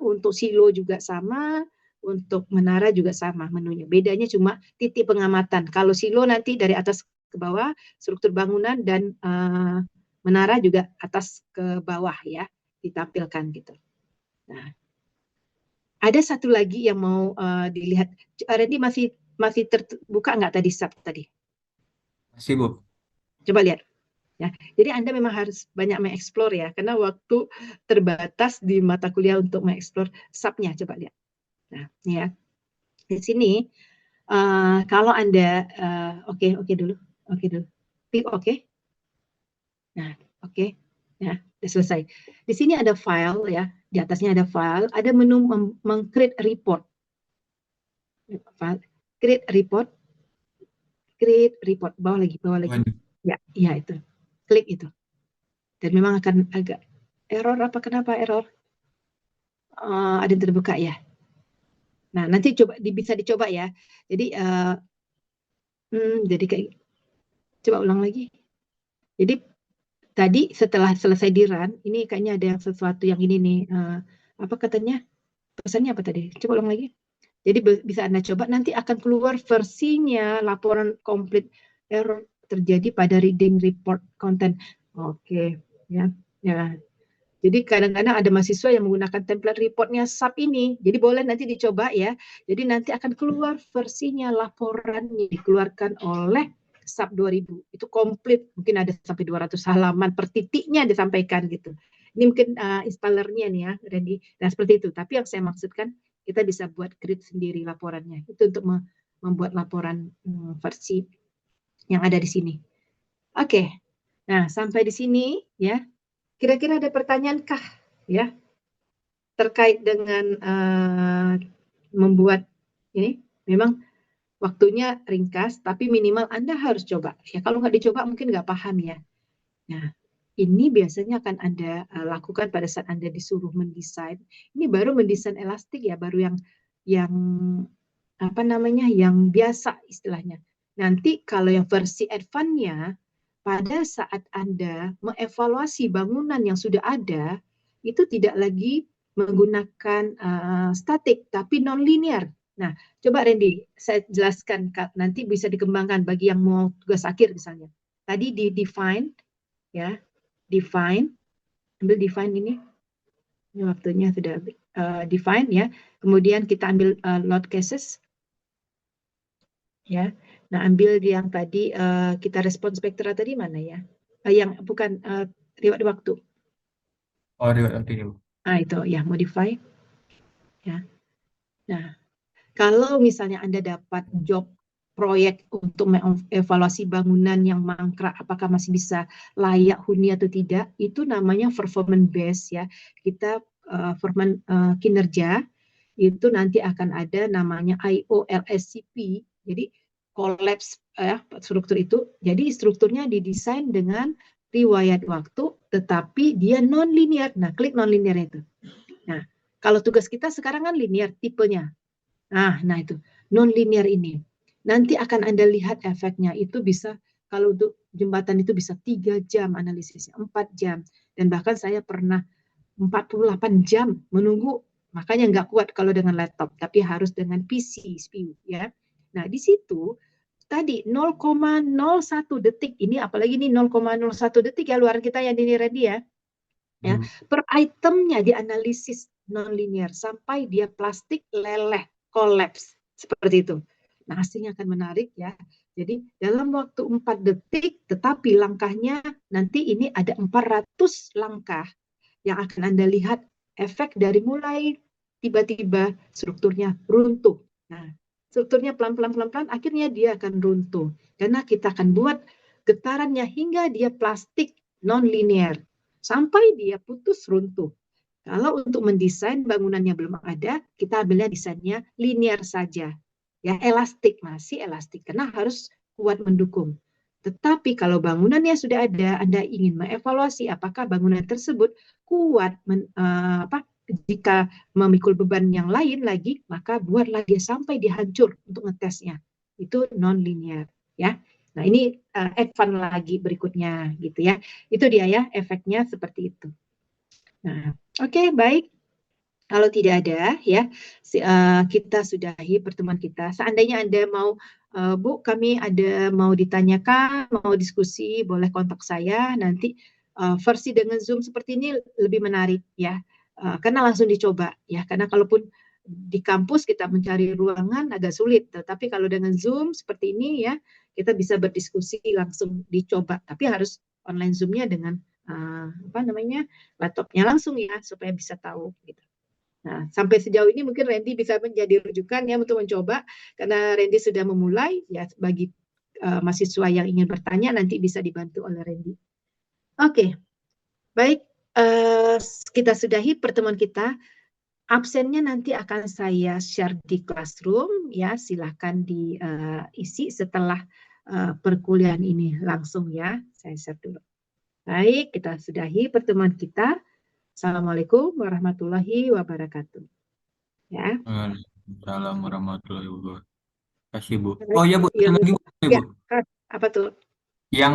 Untuk silo juga sama, untuk menara juga sama menunya. Bedanya cuma titik pengamatan. Kalau silo nanti dari atas ke bawah, struktur bangunan dan menara juga atas ke bawah ya, ditampilkan gitu. Nah, ada satu lagi yang mau dilihat. Randy masih terbuka nggak tadi sub tadi? Masih, Bu. Coba lihat. Ya, jadi Anda memang harus banyak mengeksplor ya, karena waktu terbatas di mata kuliah untuk mengeksplor subnya. Coba lihat. Nah, ini ya, di sini kalau Anda oke dulu, klik oke. Nah, oke. Ya, sudah selesai. Di sini ada file ya, di atasnya ada file, ada menu meng-create report. File, create report, bawah lagi. Waduh. Ya itu. Klik itu. Dan memang akan agak error apa kenapa error? Ada yang terbuka ya. Nah, nanti bisa dicoba ya. Jadi kayak coba ulang lagi. Jadi tadi setelah selesai di run, ini kayaknya ada yang sesuatu yang ini nih. Apa katanya? Pesannya apa tadi? Coba ulang lagi. Jadi bisa Anda coba, nanti akan keluar versinya, laporan komplit error terjadi pada reading report content. Oke, ya. Jadi kadang-kadang ada mahasiswa yang menggunakan template reportnya SAP ini. Jadi boleh nanti dicoba ya. Jadi nanti akan keluar versinya, laporannya dikeluarkan oleh SAP 2000. Itu komplit, mungkin ada sampai 200 halaman per titiknya disampaikan gitu. Ini mungkin installernya nih ya, Randy. Nah seperti itu. Tapi yang saya maksudkan kita bisa buat create sendiri laporannya. Itu untuk membuat laporan versi yang ada di sini. Oke. Nah sampai di sini ya. Kira-kira ada pertanyaan kah ya terkait dengan membuat ini? Memang waktunya ringkas, tapi minimal Anda harus coba. Ya kalau nggak dicoba mungkin nggak paham ya. Nah, ini biasanya akan Anda lakukan pada saat Anda disuruh mendesain. Ini baru mendesain elastik ya, baru yang apa namanya, yang biasa istilahnya. Nanti kalau yang versi advance-nya, pada saat Anda mengevaluasi bangunan yang sudah ada, itu tidak lagi menggunakan statik, tapi non-linear. Nah, coba Randy, saya jelaskan, nanti bisa dikembangkan bagi yang mau tugas akhir misalnya. Tadi di define, ya, define, ambil define ini waktunya sudah define ya. Kemudian kita ambil load cases, ya. Nah, ambil yang tadi kita respon spektra tadi mana ya? Yang bukan reward waktu. Oh, oke. Itu ya modify. Ya. Nah, kalau misalnya Anda dapat job proyek untuk mengevaluasi bangunan yang mangkrak, apakah masih bisa layak huni atau tidak, itu namanya performance base ya. Kita performance kinerja itu nanti akan ada namanya IOLSCP. Jadi collapse struktur itu. Jadi strukturnya didesain dengan riwayat waktu, tetapi dia non linear. Nah, klik non linear itu. Nah, kalau tugas kita sekarang kan linear tipenya. Nah itu non linear ini. Nanti akan Anda lihat efeknya. Itu bisa kalau untuk jembatan itu bisa 3 jam analisisnya, 4 jam. Dan bahkan saya pernah 48 jam menunggu, makanya nggak kuat kalau dengan laptop, tapi harus dengan PC, CPU ya. Nah di situ tadi 0,01 detik ini, apalagi ini 0,01 detik ya luar kita yang ini ready ya. Per itemnya dianalisis non-linear sampai dia plastik leleh, kolaps seperti itu. Nah hasilnya akan menarik ya. Jadi dalam waktu 4 detik, tetapi langkahnya nanti ini ada 400 langkah yang akan Anda lihat efek dari mulai tiba-tiba strukturnya runtuh. Nah, strukturnya pelan-pelan akhirnya dia akan runtuh. Karena kita akan buat getarannya hingga dia plastik non-linear. Sampai dia putus runtuh. Kalau untuk mendesain bangunannya belum ada, kita ambilnya desainnya linear saja. Ya, elastik, masih elastik. Karena harus kuat mendukung. Tetapi kalau bangunannya sudah ada, Anda ingin mengevaluasi apakah bangunan tersebut kuat jika memikul beban yang lain lagi, maka buatlah dia sampai dia hancur untuk ngetesnya. Itu non-linear. Ya. Nah ini advance lagi berikutnya gitu ya. Itu dia ya efeknya seperti itu. Nah, oke, baik. Kalau tidak ada ya kita sudahi pertemuan kita. Seandainya Anda mau Bu, kami ada mau ditanyakan, mau diskusi, boleh kontak saya nanti. Versi dengan Zoom seperti ini lebih menarik ya. Karena langsung dicoba ya. Karena kalaupun di kampus kita mencari ruangan agak sulit, tetapi kalau dengan Zoom seperti ini ya kita bisa berdiskusi langsung dicoba. Tapi harus online Zoom-nya dengan laptopnya langsung ya, supaya bisa tahu gitu. Nah, sampai sejauh ini mungkin Randy bisa menjadi rujukan ya untuk mencoba, karena Randy sudah memulai ya, bagi mahasiswa yang ingin bertanya nanti bisa dibantu oleh Randy. Oke, baik, kita sudahi pertemuan kita. Absennya nanti akan saya share di Classroom ya, silahkan diisi setelah perkuliahan ini langsung ya, saya share dulu. Baik, kita sudahi pertemuan kita. Assalamualaikum warahmatullahi wabarakatuh. Ya. Waalaikumsalam warahmatullahi wabarakatuh. Kasih Bu. Oh ya Bu, Ya, satu lagi Bu. ya. Bu. Apa tuh? Yang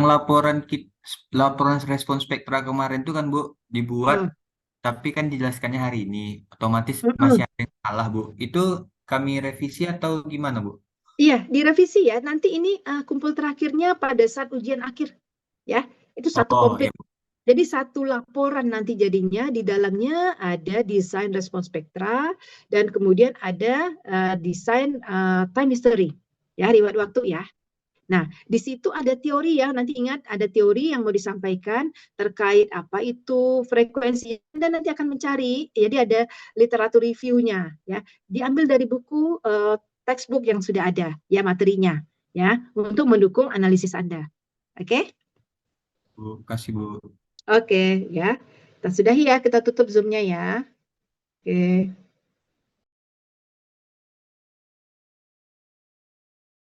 laporan respon spektra kemarin itu kan Bu dibuat, Oh. tapi kan dijelaskannya hari ini, otomatis masih Mm-mm. ada yang salah Bu. Itu kami revisi atau gimana Bu? Iya, direvisi ya. Nanti ini kumpul terakhirnya pada saat ujian akhir. Ya, itu satu Oh komplit. ya Bu. Jadi satu laporan nanti jadinya, di dalamnya ada desain respons spektra dan kemudian ada desain time history. Ya, riwayat waktu ya. Nah, di situ ada teori ya. Nanti ingat ada teori yang mau disampaikan terkait apa itu frekuensi, dan nanti akan mencari. Jadi ada literatur review-nya ya. Diambil dari buku textbook yang sudah ada ya, materinya ya, untuk mendukung analisis Anda. Oke? Bu, kasih Bu. Oke ya. Kita sudahi ya, kita tutup Zoom-nya ya. Oke.